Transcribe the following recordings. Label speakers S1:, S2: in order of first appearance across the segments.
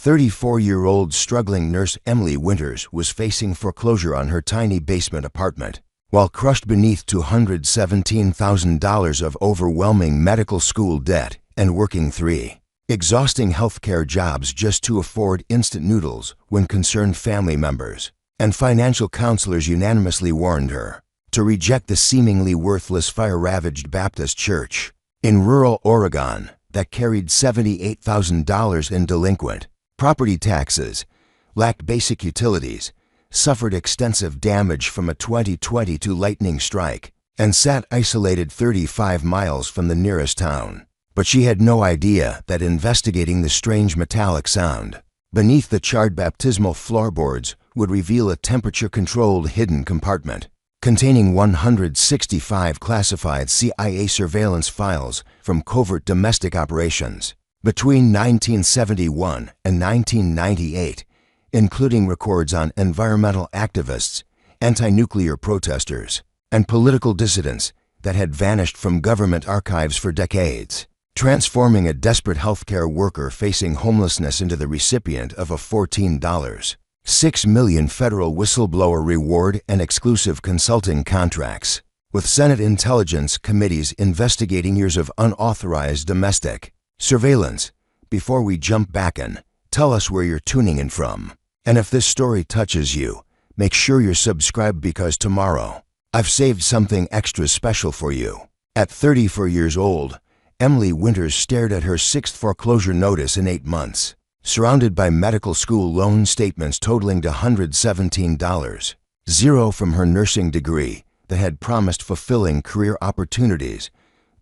S1: 34-year-old struggling nurse Emily Winters was facing foreclosure on her tiny basement apartment, while crushed beneath $217,000 of overwhelming medical school debt and working 3 exhausting healthcare jobs just to afford instant noodles when concerned family members and financial counselors unanimously warned her to reject the seemingly worthless fire-ravaged Baptist church in rural Oregon that carried $78,000 in delinquent property taxes, lacked basic utilities, suffered extensive damage from a 2022 lightning strike, and sat isolated 35 miles from the nearest town. But she had no idea that investigating the strange metallic sound beneath the charred baptismal floorboards would reveal a temperature-controlled hidden compartment containing 165 classified CIA surveillance files from covert domestic operations between 1971 and 1998, including records on environmental activists, anti-nuclear protesters, and political dissidents that had vanished from government archives for decades, transforming a desperate healthcare worker facing homelessness into the recipient of a $14.6 million federal whistleblower reward and exclusive consulting contracts, with Senate Intelligence Committees investigating years of unauthorized domestic surveillance. Before we jump back in, tell us where you're tuning in from. And if this story touches you, make sure you're subscribed because tomorrow, I've saved something extra special for you. At 34 years old, Emily Winters stared at her 6th foreclosure notice in 8 months, surrounded by medical school loan statements totaling to $117.00 from her nursing degree that had promised fulfilling career opportunities,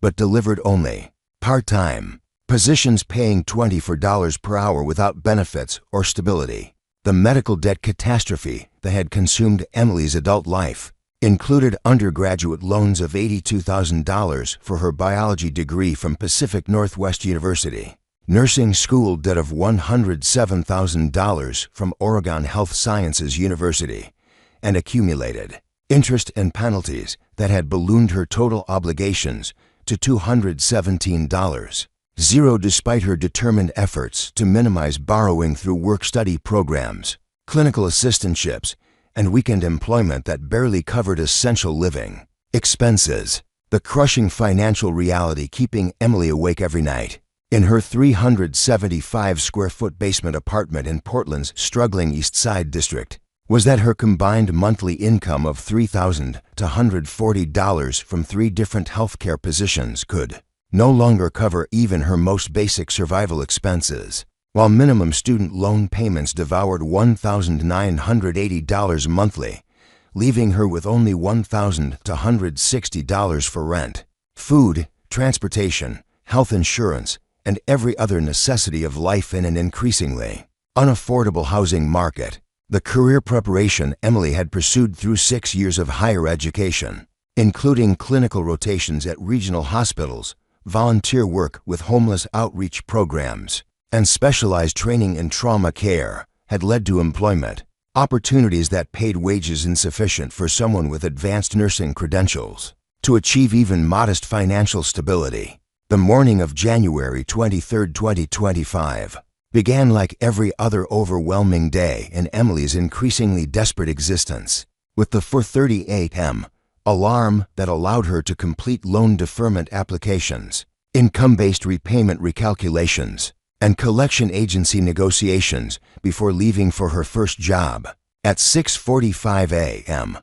S1: but delivered only part-time positions paying $24 per hour without benefits or stability. The medical debt catastrophe that had consumed Emily's adult life included undergraduate loans of $82,000 for her biology degree from Pacific Northwest University, nursing school debt of $107,000 from Oregon Health Sciences University, and accumulated interest and penalties that had ballooned her total obligations to $217.00 despite her determined efforts to minimize borrowing through work-study programs, clinical assistantships, and weekend employment that barely covered essential living expenses. The crushing financial reality keeping Emily awake every night in her 375-square-foot basement apartment in Portland's struggling East Side district was that her combined monthly income of $3,240 from 3 different healthcare positions could no longer cover even her most basic survival expenses, while minimum student loan payments devoured $1,980 monthly, leaving her with only $1,260 for rent, food, transportation, health insurance, and every other necessity of life in an increasingly unaffordable housing market. The career preparation Emily had pursued through 6 years of higher education, including clinical rotations at regional hospitals, volunteer work with homeless outreach programs, and specialized training in trauma care, had led to employment opportunities that paid wages insufficient for someone with advanced nursing credentials to achieve even modest financial stability. The morning of January 23, 2025, began like every other overwhelming day in Emily's increasingly desperate existence, with the 4:30 a.m. alarm that allowed her to complete loan deferment applications, income-based repayment recalculations, and collection agency negotiations before leaving for her first job. At 6:45 a.m.,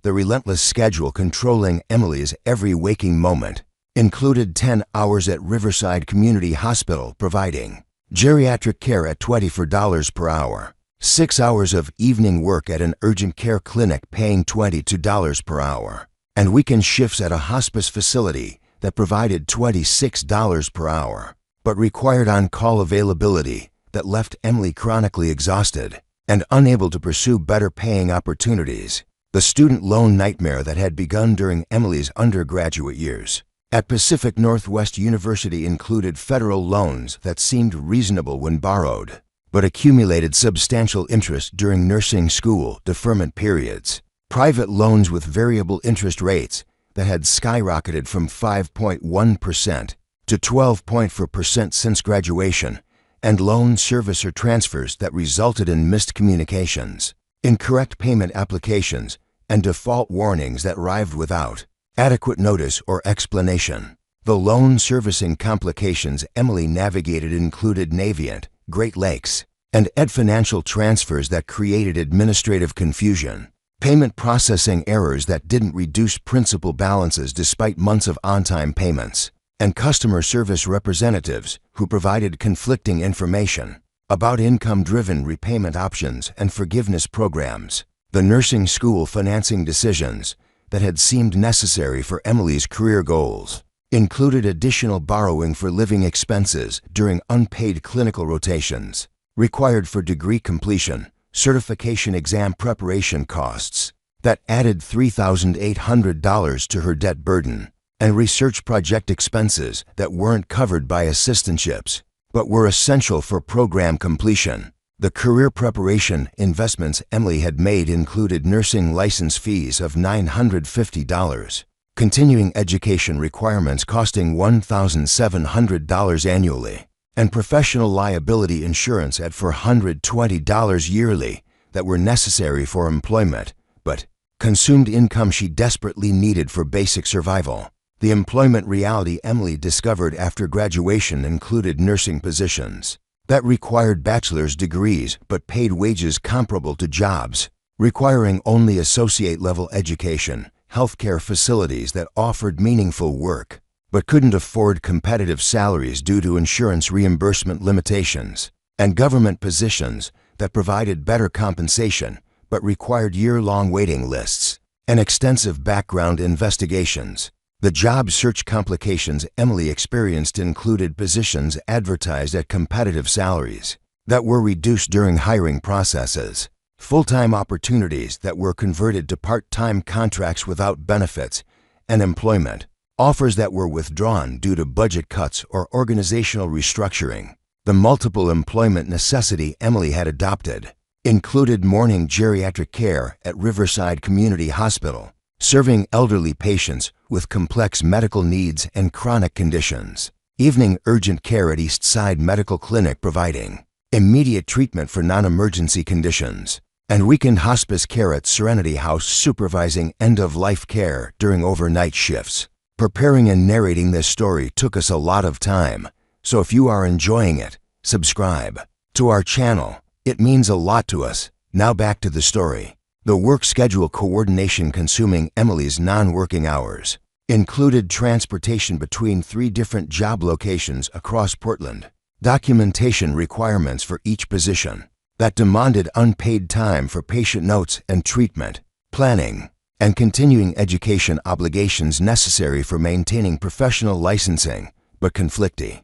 S1: the relentless schedule controlling Emily's every waking moment included 10 hours at Riverside Community Hospital providing geriatric care at $24 per hour, 6 hours of evening work at an urgent care clinic paying $22 per hour, and weekend shifts at a hospice facility that provided $26 per hour, but required on-call availability that left Emily chronically exhausted and unable to pursue better-paying opportunities. The student loan nightmare that had begun during Emily's undergraduate years at Pacific Northwest University included federal loans that seemed reasonable when borrowed, but accumulated substantial interest during nursing school deferment periods, private loans with variable interest rates that had skyrocketed from 5.1% to 12.4% since graduation, and loan servicer transfers that resulted in missed communications, incorrect payment applications, and default warnings that arrived without adequate notice or explanation. The loan servicing complications Emily navigated included Navient, Great Lakes, and Ed Financial transfers that created administrative confusion, payment processing errors that didn't reduce principal balances despite months of on-time payments, and customer service representatives who provided conflicting information about income-driven repayment options and forgiveness programs. The nursing school financing decisions that had seemed necessary for Emily's career goals included additional borrowing for living expenses during unpaid clinical rotations, required for degree completion, certification exam preparation costs that added $3,800 to her debt burden, and research project expenses that weren't covered by assistantships but were essential for program completion. The career preparation investments Emily had made included nursing license fees of $950, continuing education requirements costing $1,700 annually, and professional liability insurance at $420 yearly that were necessary for employment, but consumed income she desperately needed for basic survival. The employment reality Emily discovered after graduation included nursing positions that required bachelor's degrees but paid wages comparable to jobs requiring only associate-level education, healthcare facilities that offered meaningful work but couldn't afford competitive salaries due to insurance reimbursement limitations, and government positions that provided better compensation but required year-long waiting lists and extensive background investigations. The job search complications Emily experienced included positions advertised at competitive salaries that were reduced during hiring processes, full-time opportunities that were converted to part-time contracts without benefits and employment, offers that were withdrawn due to budget cuts or organizational restructuring. The multiple employment necessity Emily had adopted included morning geriatric care at Riverside Community Hospital, serving elderly patients with complex medical needs and chronic conditions, evening urgent care at East Side Medical Clinic providing immediate treatment for non-emergency conditions, and weekend hospice care at Serenity House supervising end-of-life care during overnight shifts. Preparing and narrating this story took us a lot of time, so if you are enjoying it, subscribe to our channel. It means a lot to us. Now back to the story. The work schedule coordination consuming Emily's non-working hours included transportation between 3 different job locations across Portland, documentation requirements for each position that demanded unpaid time for patient notes and treatment, planning, and continuing education obligations necessary for maintaining professional licensing, but conflicting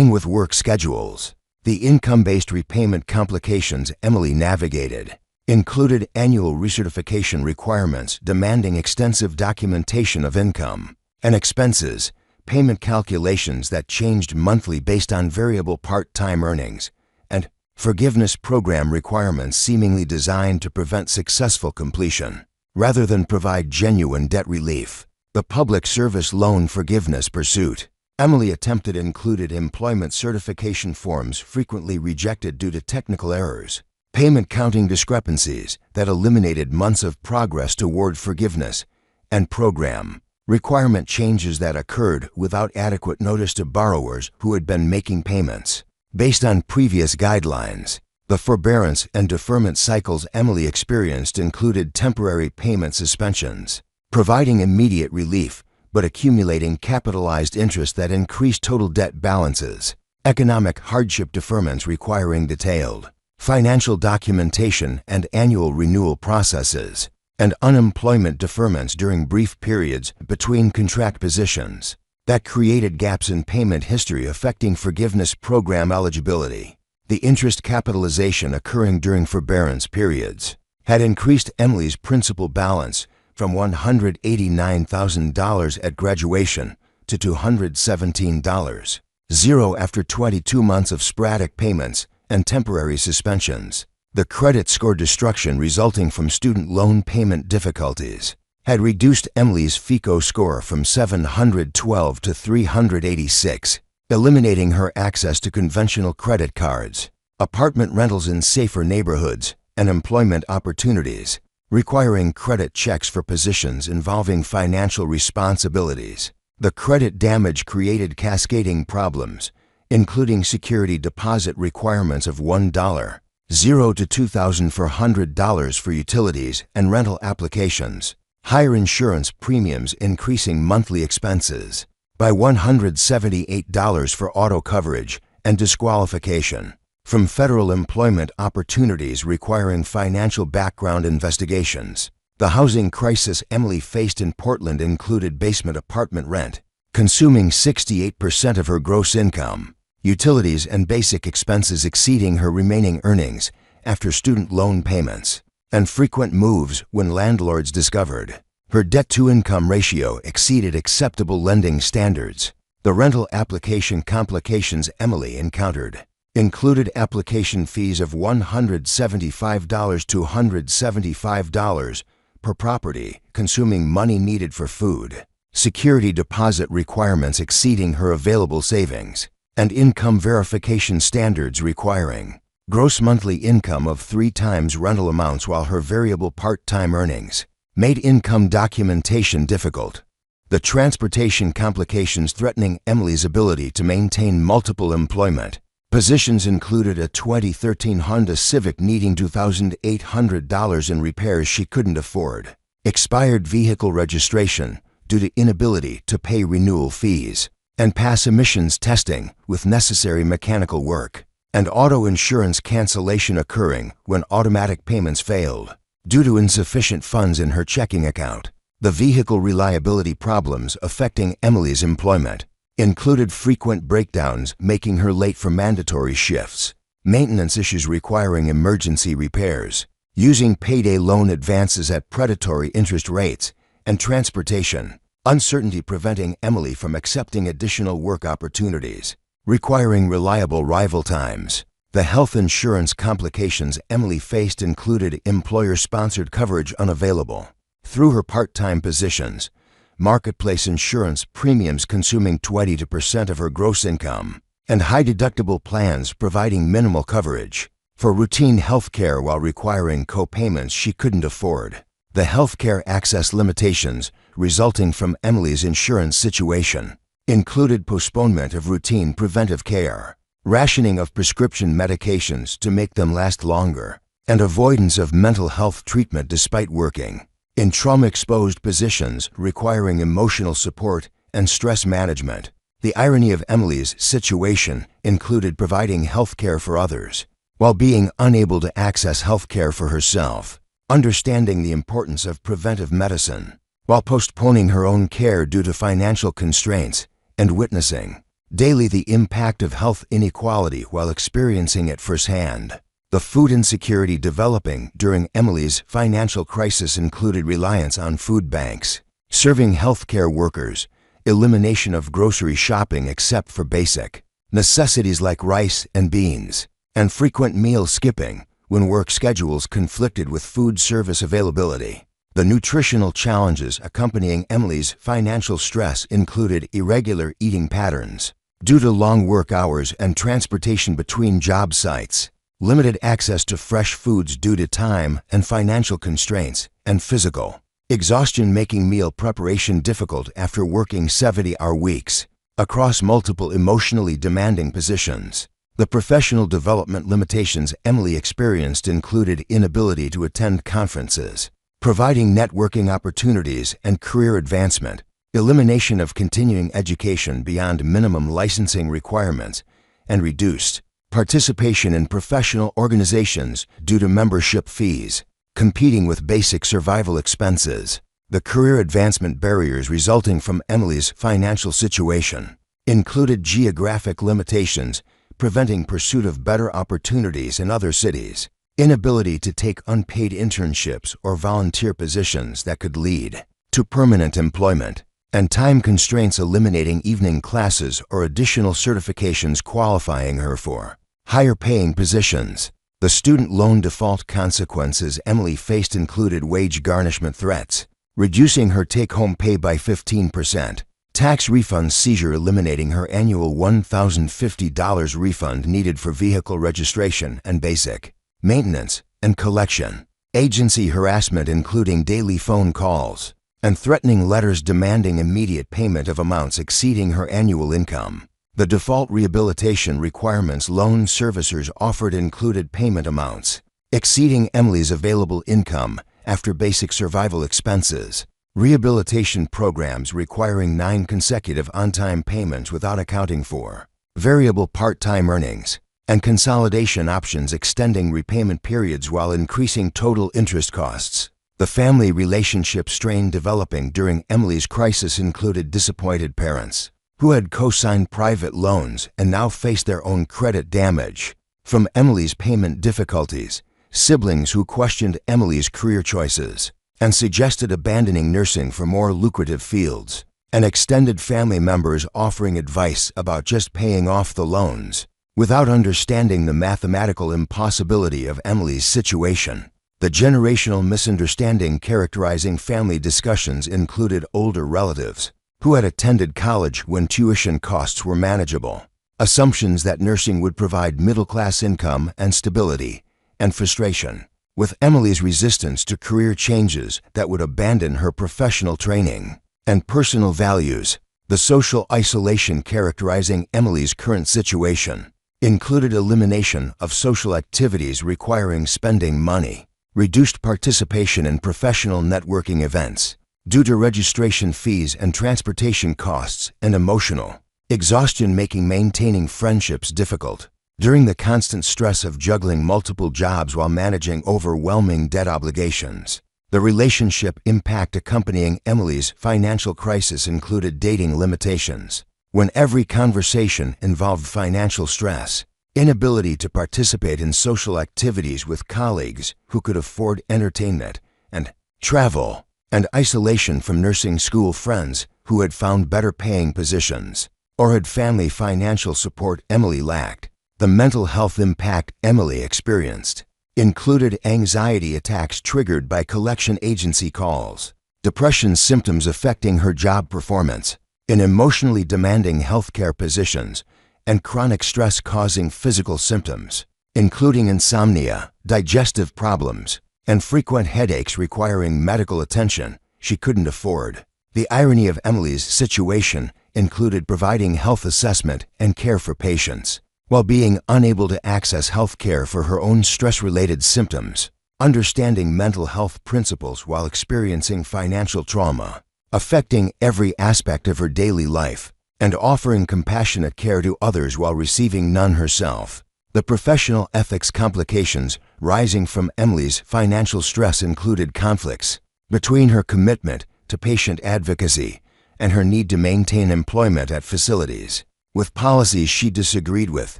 S1: with work schedules. The income-based repayment complications Emily navigated included annual recertification requirements demanding extensive documentation of income and expenses, payment calculations that changed monthly based on variable part-time earnings, and forgiveness program requirements seemingly designed to prevent successful completion rather than provide genuine debt relief. The public service loan forgiveness pursuit Emily attempted included employment certification forms frequently rejected due to technical errors, payment counting discrepancies that eliminated months of progress toward forgiveness, and program requirement changes that occurred without adequate notice to borrowers who had been making payments based on previous guidelines. The forbearance and deferment cycles Emily experienced included temporary payment suspensions, providing immediate relief but accumulating capitalized interest that increased total debt balances, economic hardship deferments requiring detailed financial documentation and annual renewal processes, and unemployment deferments during brief periods between contract positions that created gaps in payment history affecting forgiveness program eligibility. The interest capitalization occurring during forbearance periods had increased Emily's principal balance from $189,000 at graduation to $217, zero after 22 months of sporadic payments and temporary suspensions. The credit score destruction resulting from student loan payment difficulties had reduced Emily's FICO score from 712 to 386, eliminating her access to conventional credit cards, apartment rentals in safer neighborhoods, and employment opportunities, requiring credit checks for positions involving financial responsibilities. The credit damage created cascading problems, including security deposit requirements of $1, $0 to $2,400 for utilities and rental applications, higher insurance premiums increasing monthly expenses by $178 for auto coverage and disqualification from federal employment opportunities requiring financial background investigations. The housing crisis Emily faced in Portland included basement apartment rent, consuming 68% of her gross income, utilities and basic expenses exceeding her remaining earnings after student loan payments, and frequent moves when landlords discovered her debt-to-income ratio exceeded acceptable lending standards. The rental application complications Emily encountered included application fees of $175 to $175 per property, consuming money needed for food, security deposit requirements exceeding her available savings, and income verification standards requiring gross monthly income of 3 times rental amounts, while her variable part-time earnings made income documentation difficult. The transportation complications threatening Emily's ability to maintain multiple employment positions included a 2013 Honda Civic needing $2,800 in repairs she couldn't afford, expired vehicle registration due to inability to pay renewal fees, and pass emissions testing with necessary mechanical work, and auto insurance cancellation occurring when automatic payments failed due to insufficient funds in her checking account. The vehicle reliability problems affecting Emily's employment included frequent breakdowns making her late for mandatory shifts, maintenance issues requiring emergency repairs, using payday loan advances at predatory interest rates, and transportation uncertainty preventing Emily from accepting additional work opportunities, requiring reliable arrival times. The health insurance complications Emily faced included employer-sponsored coverage unavailable through her part-time positions, marketplace insurance premiums consuming 22% of her gross income, and high-deductible plans providing minimal coverage for routine health care while requiring co-payments she couldn't afford. The healthcare access limitations resulting from Emily's insurance situation included postponement of routine preventive care, rationing of prescription medications to make them last longer, and avoidance of mental health treatment despite working in trauma-exposed positions requiring emotional support and stress management. The irony of Emily's situation included providing health care for others while being unable to access health care for herself, understanding the importance of preventive medicine while postponing her own care due to financial constraints, and witnessing daily the impact of health inequality while experiencing it firsthand. The food insecurity developing during Emily's financial crisis included reliance on food banks, serving healthcare workers, elimination of grocery shopping except for basic necessities like rice and beans, and frequent meal skipping when work schedules conflicted with food service availability. The nutritional challenges accompanying Emily's financial stress included irregular eating patterns due to long work hours and transportation between job sites, limited access to fresh foods due to time and financial constraints, and physical exhaustion making meal preparation difficult after working 70-hour weeks across multiple emotionally demanding positions. The professional development limitations Emily experienced included inability to attend conferences, providing networking opportunities and career advancement, elimination of continuing education beyond minimum licensing requirements, and reduced participation in professional organizations due to membership fees, competing with basic survival expenses. The career advancement barriers resulting from Emily's financial situation included geographic limitations preventing pursuit of better opportunities in other cities, inability to take unpaid internships or volunteer positions that could lead to permanent employment, and time constraints eliminating evening classes or additional certifications qualifying her for higher-paying positions. The student loan default consequences Emily faced included wage garnishment threats, reducing her take-home pay by 15%, Tax refund seizure, eliminating her annual $1,050 refund needed for vehicle registration and basic maintenance and collection. Agency harassment, including daily phone calls and threatening letters demanding immediate payment of amounts exceeding her annual income. The default rehabilitation requirements loan servicers offered included payment amounts exceeding Emily's available income after basic survival expenses, rehabilitation programs requiring 9 consecutive on-time payments without accounting for variable part-time earnings, and consolidation options extending repayment periods while increasing total interest costs. The family relationship strain developing during Emily's crisis included disappointed parents who had co-signed private loans and now faced their own credit damage from Emily's payment difficulties, siblings who questioned Emily's career choices and suggested abandoning nursing for more lucrative fields, and extended family members offering advice about just paying off the loans without understanding the mathematical impossibility of Emily's situation. The generational misunderstanding characterizing family discussions included older relatives who had attended college when tuition costs were manageable, assumptions that nursing would provide middle-class income and stability, and frustration with Emily's resistance to career changes that would abandon her professional training and personal values. The social isolation characterizing Emily's current situation included elimination of social activities requiring spending money, reduced participation in professional networking events due to registration fees and transportation costs, and emotional exhaustion making maintaining friendships difficult during the constant stress of juggling multiple jobs while managing overwhelming debt obligations. The relationship impact accompanying Emily's financial crisis included dating limitations, when every conversation involved financial stress, inability to participate in social activities with colleagues who could afford entertainment and travel, and isolation from nursing school friends who had found better paying positions or had family financial support Emily lacked. The mental health impact Emily experienced included anxiety attacks triggered by collection agency calls, depression symptoms affecting her job performance in emotionally demanding healthcare positions, and chronic stress causing physical symptoms, including insomnia, digestive problems, and frequent headaches requiring medical attention she couldn't afford. The irony of Emily's situation included providing health assessment and care for patients, while being unable to access health care for her own stress-related symptoms, understanding mental health principles while experiencing financial trauma, affecting every aspect of her daily life, and offering compassionate care to others while receiving none herself. The professional ethics complications rising from Emily's financial stress included conflicts between her commitment to patient advocacy and her need to maintain employment at facilities, with policies she disagreed with,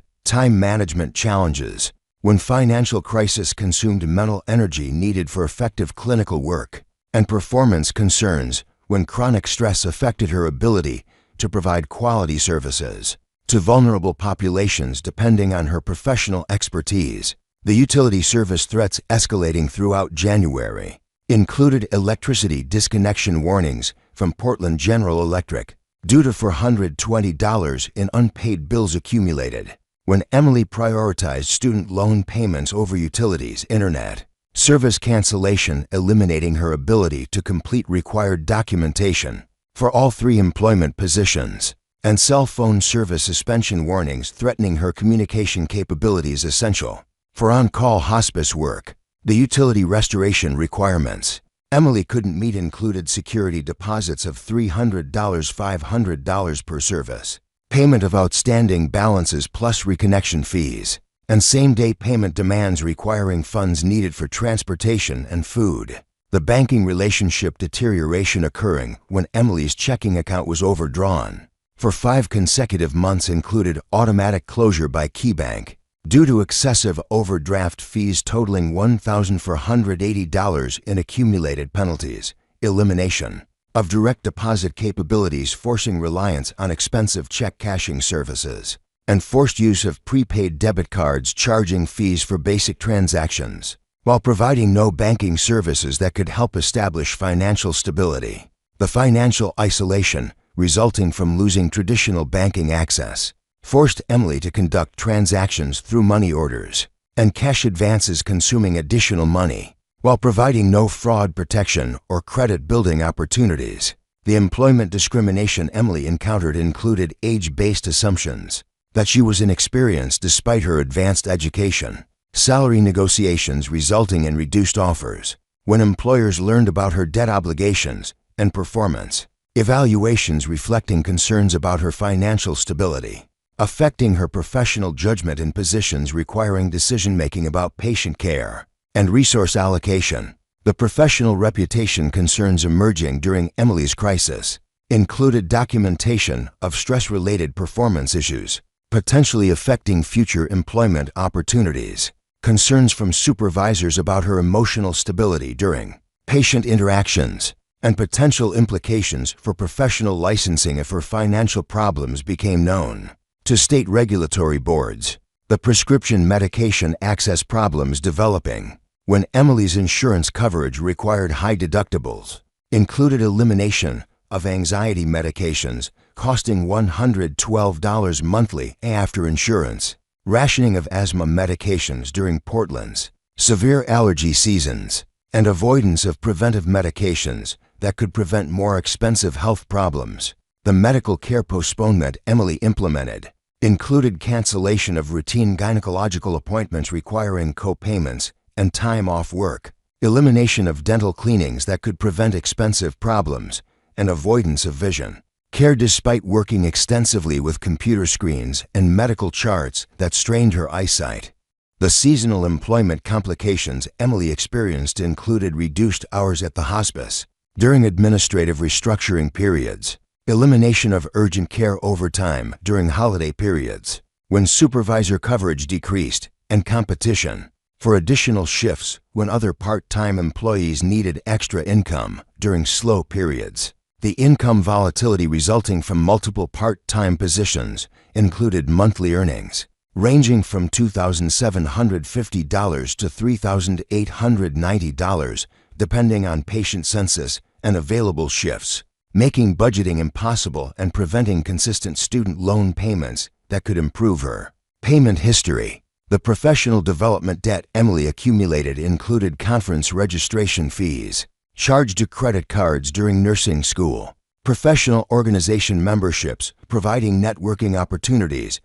S1: time management challenges, when financial crisis consumed mental energy needed for effective clinical work, and performance concerns when chronic stress affected her ability to provide quality services to vulnerable populations depending on her professional expertise. The utility service threats escalating throughout January included electricity disconnection warnings from Portland General Electric due to $420 in unpaid bills accumulated when Emily prioritized student loan payments over utilities, internet service cancellation, eliminating her ability to complete required documentation for all 3 employment positions, and cell phone service suspension warnings threatening her communication capabilities essential for on-call hospice work. The utility restoration requirements Emily couldn't meet included security deposits of $300, $500 per service, payment of outstanding balances plus reconnection fees, and same-day payment demands requiring funds needed for transportation and food. The banking relationship deterioration occurring when Emily's checking account was overdrawn for 5 consecutive months included automatic closure by KeyBank due to excessive overdraft fees totaling $1,480 in accumulated penalties, elimination of direct deposit capabilities forcing reliance on expensive check cashing services, and forced use of prepaid debit cards charging fees for basic transactions, while providing no banking services that could help establish financial stability. The financial isolation resulting from losing traditional banking access, forced Emily to conduct transactions through money orders and cash advances, consuming additional money, while providing no fraud protection or credit-building opportunities. The employment discrimination Emily encountered included age-based assumptions that she was inexperienced despite her advanced education, salary negotiations resulting in reduced offers when employers learned about her debt obligations, and performance evaluations reflecting concerns about her financial stability, affecting her professional judgment in positions requiring decision-making about patient care and resource allocation. The professional reputation concerns emerging during Emily's crisis included documentation of stress-related performance issues, potentially affecting future employment opportunities, concerns from supervisors about her emotional stability during patient interactions, and potential implications for professional licensing if her financial problems became known to state regulatory boards. The prescription medication access problems developing when Emily's insurance coverage required high deductibles included elimination of anxiety medications costing $112 monthly after insurance, rationing of asthma medications during Portland's severe allergy seasons, and avoidance of preventive medications that could prevent more expensive health problems. The medical care postponement Emily implemented included cancellation of routine gynecological appointments requiring co-payments and time off work, elimination of dental cleanings that could prevent expensive problems, and avoidance of vision care despite working extensively with computer screens and medical charts that strained her eyesight. The seasonal employment complications Emily experienced included reduced hours at the hospice during administrative restructuring periods, elimination of urgent care overtime during holiday periods, when supervisor coverage decreased, and competition for additional shifts when other part-time employees needed extra income during slow periods. The income volatility resulting from multiple part-time positions included monthly earnings ranging from $2,750 to $3,890, depending on patient census and available shifts, making budgeting impossible and preventing consistent student loan payments that could improve her payment history. The professional development debt Emily accumulated included conference registration fees charged to credit cards during nursing school, professional organization memberships providing networking opportunities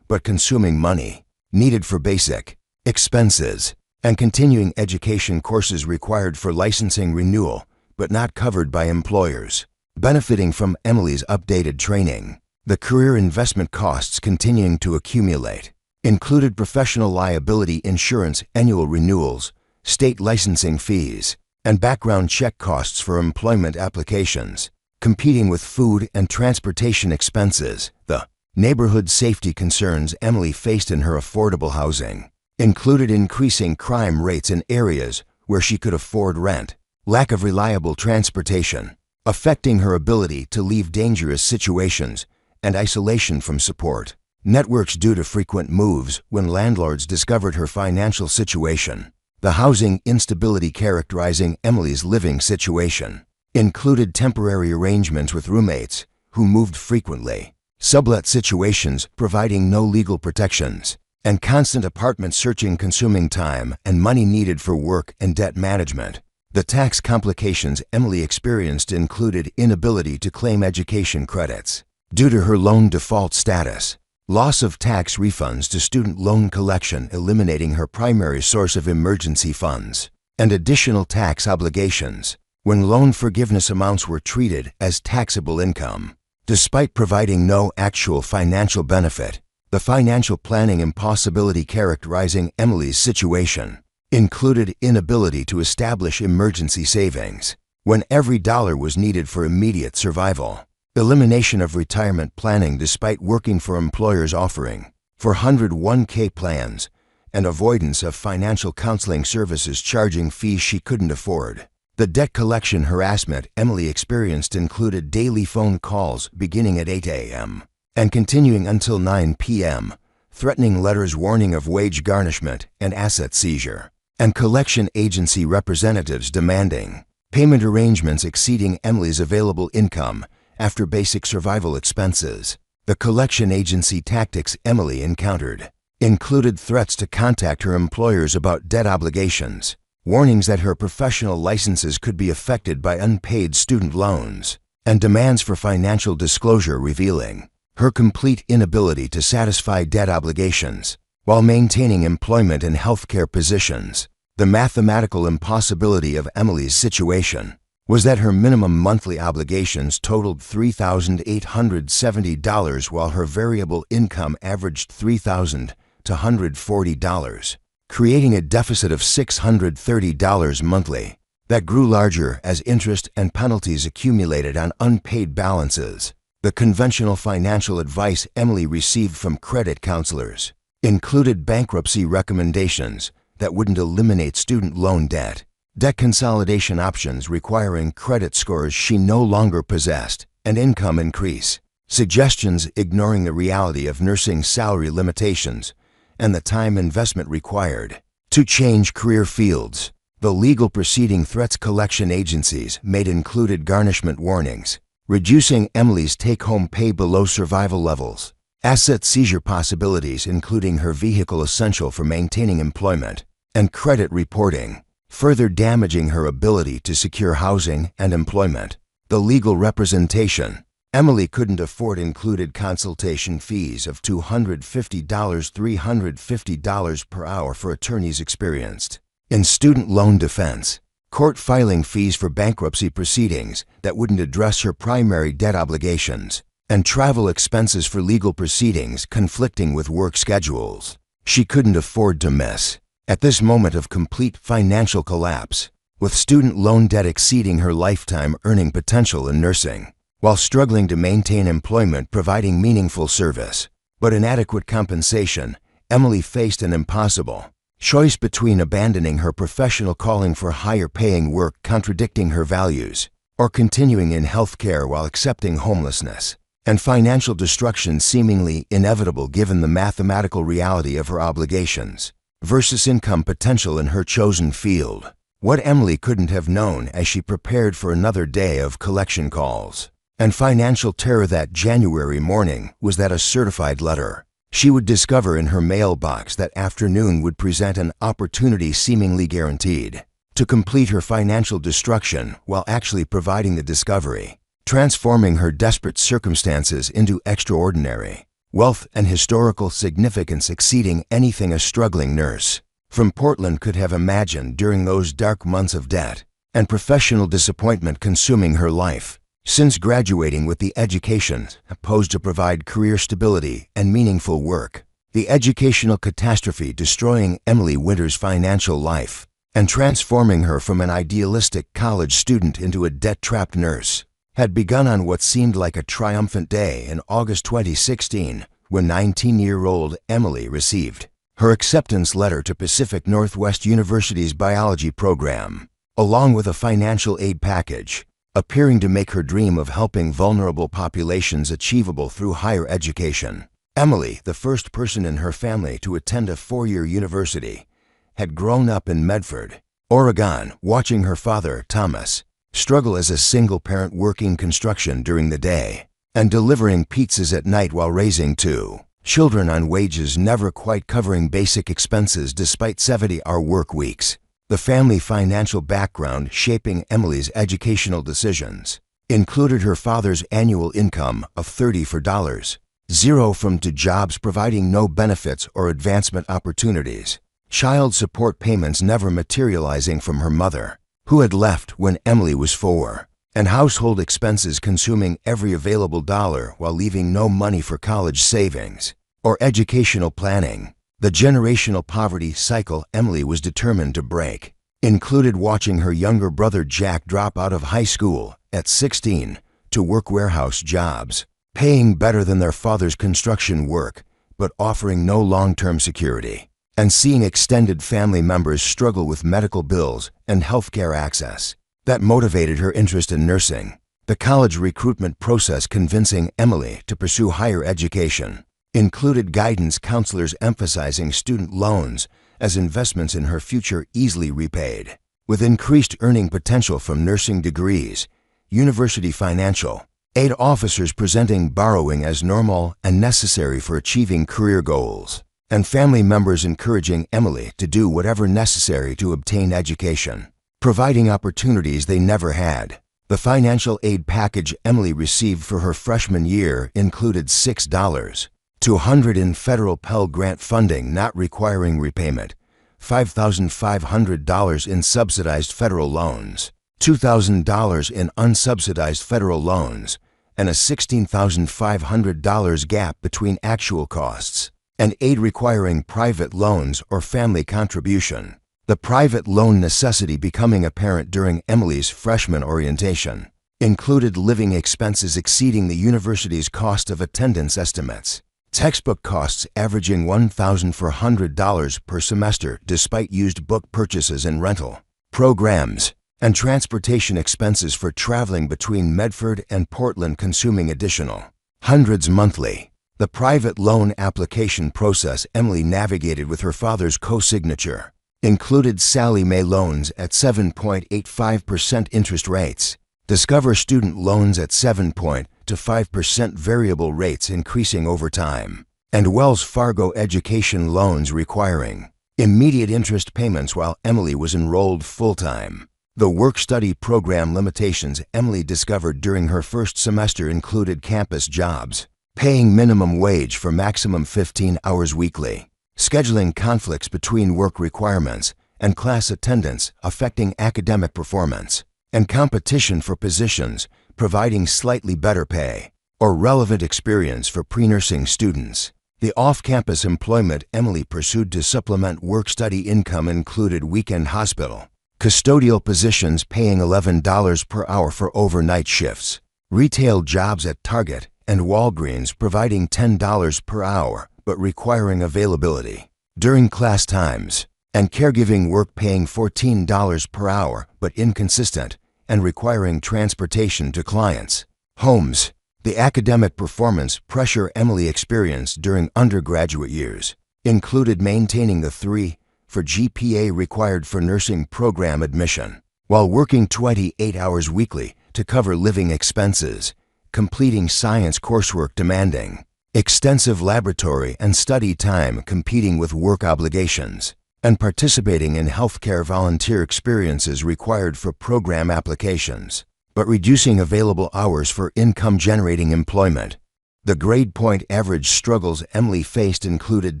S1: but consuming money needed for basic expenses, and continuing education courses required for licensing renewal but not covered by employers. Benefiting from Emily's updated training, the career investment costs continuing to accumulate included professional liability insurance annual renewals, state licensing fees, and background check costs for employment applications, competing with food and transportation expenses. The neighborhood safety concerns Emily faced in her affordable housing included increasing crime rates in areas where she could afford rent, lack of reliable transportation, affecting her ability to leave dangerous situations, and isolation from support networks due to frequent moves when landlords discovered her financial situation. The housing instability characterizing Emily's living situation included temporary arrangements with roommates who moved frequently, sublet situations providing no legal protections, and constant apartment searching consuming time and money needed for work and debt management. The tax complications Emily experienced included inability to claim education credits due to her loan default status, loss of tax refunds to student loan collection eliminating her primary source of emergency funds, and additional tax obligations when loan forgiveness amounts were treated as taxable income. Despite providing no actual financial benefit, the financial planning impossibility characterizing Emily's situation included inability to establish emergency savings when every dollar was needed for immediate survival, elimination of retirement planning despite working for employers offering 401k plans, and avoidance of financial counseling services charging fees she couldn't afford. The debt collection harassment Emily experienced included daily phone calls beginning at 8 a.m. and continuing until 9 p.m., threatening letters warning of wage garnishment and asset seizure, and collection agency representatives demanding payment arrangements exceeding Emily's available income after basic survival expenses. The collection agency tactics Emily encountered included threats to contact her employers about debt obligations, warnings that her professional licenses could be affected by unpaid student loans, and demands for financial disclosure revealing her complete inability to satisfy debt obligations while maintaining employment and healthcare positions. The mathematical impossibility of Emily's situation was that her minimum monthly obligations totaled $3,870 while her variable income averaged $3,240, creating a deficit of $630 monthly that grew larger as interest and penalties accumulated on unpaid balances. The conventional financial advice Emily received from credit counselors included bankruptcy recommendations that wouldn't eliminate student loan debt, debt consolidation options requiring credit scores she no longer possessed, and income increase, suggestions ignoring the reality of nursing salary limitations and the time investment required to change career fields. The legal proceeding threats collection agencies made included garnishment warnings, reducing Emily's take-home pay below survival levels, asset seizure possibilities including her vehicle essential for maintaining employment, and credit reporting, further damaging her ability to secure housing and employment. The legal representation Emily couldn't afford included consultation fees of $250–$350 per hour for attorneys experienced in student loan defense, court filing fees for bankruptcy proceedings that wouldn't address her primary debt obligations, and travel expenses for legal proceedings conflicting with work schedules she couldn't afford to miss. At this moment of complete financial collapse, with student loan debt exceeding her lifetime earning potential in nursing, while struggling to maintain employment providing meaningful service but inadequate compensation, Emily faced an impossible choice between abandoning her professional calling for higher-paying work contradicting her values, or continuing in healthcare while accepting homelessness and financial destruction seemingly inevitable given the mathematical reality of her obligations versus income potential in her chosen field. What Emily couldn't have known as she prepared for another day of collection calls and financial terror that January morning was that a certified letter she would discover in her mailbox that afternoon would present an opportunity seemingly guaranteed to complete her financial destruction while actually providing the discovery, transforming her desperate circumstances into extraordinary wealth and historical significance exceeding anything a struggling nurse from Portland could have imagined during those dark months of debt and professional disappointment consuming her life. Since graduating with the education supposed to provide career stability and meaningful work, the educational catastrophe destroying Emily Winter's financial life and transforming her from an idealistic college student into a debt-trapped nurse had begun on what seemed like a triumphant day in August 2016 when 19-year-old Emily received her acceptance letter to Pacific Northwest University's biology program, along with a financial aid package, appearing to make her dream of helping vulnerable populations achievable through higher education. Emily, the first person in her family to attend a 4-year university, had grown up in Medford, Oregon, watching her father, Thomas, struggle as a single parent working construction during the day and delivering pizzas at night while raising 2 children on wages never quite covering basic expenses despite 70-hour work weeks. The family financial background shaping Emily's educational decisions included her father's annual income of $34, zero from two jobs providing no benefits or advancement opportunities, child support payments never materializing from her mother, who had left when Emily was 4, and household expenses consuming every available dollar while leaving no money for college savings or educational planning. The generational poverty cycle Emily was determined to break included watching her younger brother Jack drop out of high school at 16 to work warehouse jobs, paying better than their father's construction work but offering no long-term security, and seeing extended family members struggle with medical bills and healthcare access. That motivated her interest in nursing. The college recruitment process convincing Emily to pursue higher education included guidance counselors emphasizing student loans as investments in her future easily repaid. With increased earning potential from nursing degrees, University Financial Aid officers presenting borrowing as normal and necessary for achieving career goals, and family members encouraging Emily to do whatever necessary to obtain education, providing opportunities they never had. The financial aid package Emily received for her freshman year included $6,200 in federal Pell Grant funding not requiring repayment, $5,500 in subsidized federal loans, $2,000 in unsubsidized federal loans, and a $16,500 gap between actual costs, and aid requiring private loans or family contribution. The private loan necessity becoming apparent during Emily's freshman orientation included living expenses exceeding the university's cost of attendance estimates, textbook costs averaging $1,400 per semester despite used book purchases and rental programs, and transportation expenses for traveling between Medford and Portland consuming additional hundreds monthly. The private loan application process Emily navigated with her father's co-signature included Sallie Mae loans at 7.85% interest rates, Discover student loans at 7.25% variable rates increasing over time, and Wells Fargo education loans requiring immediate interest payments while Emily was enrolled full-time. The work-study program limitations Emily discovered during her first semester included campus jobs, paying minimum wage for maximum 15 hours weekly, scheduling conflicts between work requirements and class attendance affecting academic performance, and competition for positions providing slightly better pay or relevant experience for pre-nursing students. The off-campus employment Emily pursued to supplement work-study income included weekend hospital, custodial positions paying $11 per hour for overnight shifts, retail jobs at Target and Walgreens providing $10 per hour but requiring availability during class times, and caregiving work paying $14 per hour but inconsistent and requiring transportation to clients' homes. The academic performance pressure Emily experienced during undergraduate years included maintaining the 3 for GPA required for nursing program admission, while working 28 hours weekly to cover living expenses, completing science coursework demanding extensive laboratory and study time competing with work obligations, and participating in healthcare volunteer experiences required for program applications, but reducing available hours for income-generating employment. The grade point average struggles Emily faced included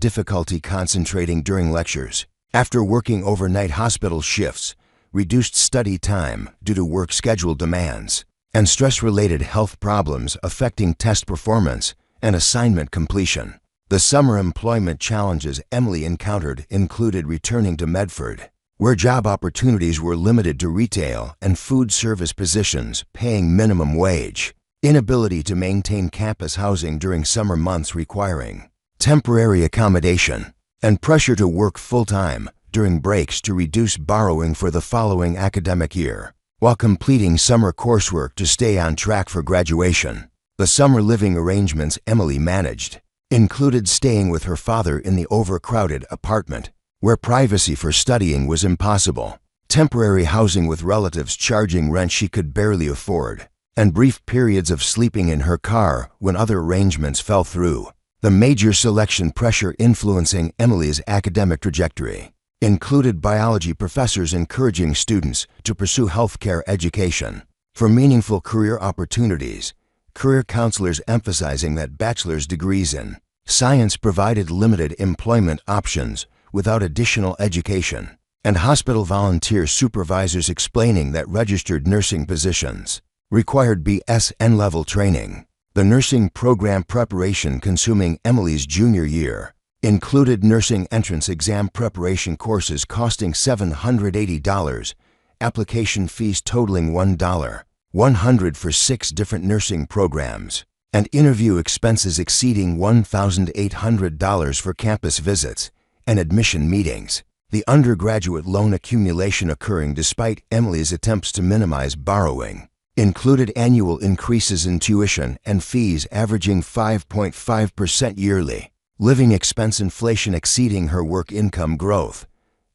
S1: difficulty concentrating during lectures, after working overnight hospital shifts, reduced study time due to work schedule demands, and stress-related health problems affecting test performance and assignment completion. The summer employment challenges Emily encountered included returning to Medford, where job opportunities were limited to retail and food service positions paying minimum wage, inability to maintain campus housing during summer months requiring temporary accommodation, and pressure to work full-time during breaks to reduce borrowing for the following academic year, while completing summer coursework to stay on track for graduation. The summer living arrangements Emily managed included staying with her father in the overcrowded apartment, where privacy for studying was impossible, temporary housing with relatives charging rent she could barely afford, and brief periods of sleeping in her car when other arrangements fell through. The major selection pressure influencing Emily's academic trajectory included biology professors encouraging students to pursue healthcare education for meaningful career opportunities, career counselors emphasizing that bachelor's degrees in science provided limited employment options without additional education, and hospital volunteer supervisors explaining that registered nursing positions required BSN-level training. The nursing program preparation consuming Emily's junior year included nursing entrance exam preparation courses costing $780, application fees totaling $100 for 6 different nursing programs, and interview expenses exceeding $1,800 for campus visits and admission meetings. The undergraduate loan accumulation occurring despite Emily's attempts to minimize borrowing included annual increases in tuition and fees averaging 5.5% yearly, living expense inflation exceeding her work income growth,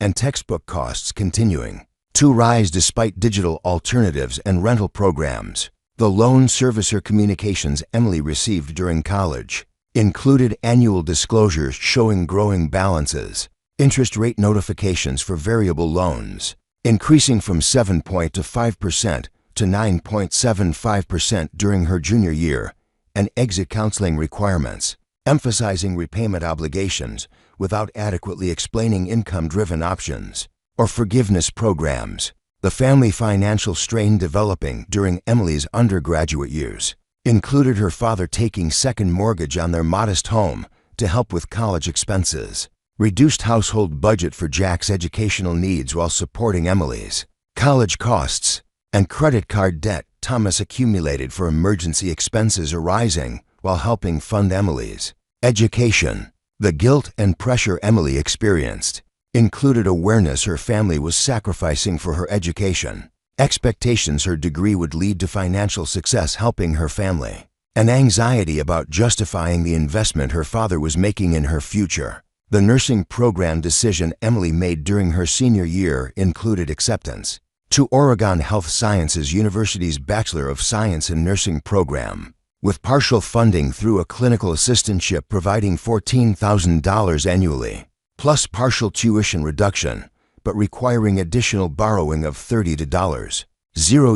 S1: and textbook costs continuing to rise despite digital alternatives and rental programs. The loan servicer communications Emily received during college included annual disclosures showing growing balances, interest rate notifications for variable loans, increasing from 7.25% to 9.75% during her junior year, and exit counseling requirements, emphasizing repayment obligations without adequately explaining income-driven options, or forgiveness programs. The family financial strain developing during Emily's undergraduate years included her father taking second mortgage on their modest home to help with college expenses, reduced household budget for Jack's educational needs while supporting Emily's college costs, and credit card debt Thomas accumulated for emergency expenses arising while helping fund Emily's education. The guilt and pressure Emily experienced included awareness her family was sacrificing for her education, expectations her degree would lead to financial success helping her family, and anxiety about justifying the investment her father was making in her future. The nursing program decision Emily made during her senior year included acceptance to Oregon Health Sciences University's Bachelor of Science in Nursing program, with partial funding through a clinical assistantship providing $14,000 annually, plus partial tuition reduction, but requiring additional borrowing of $30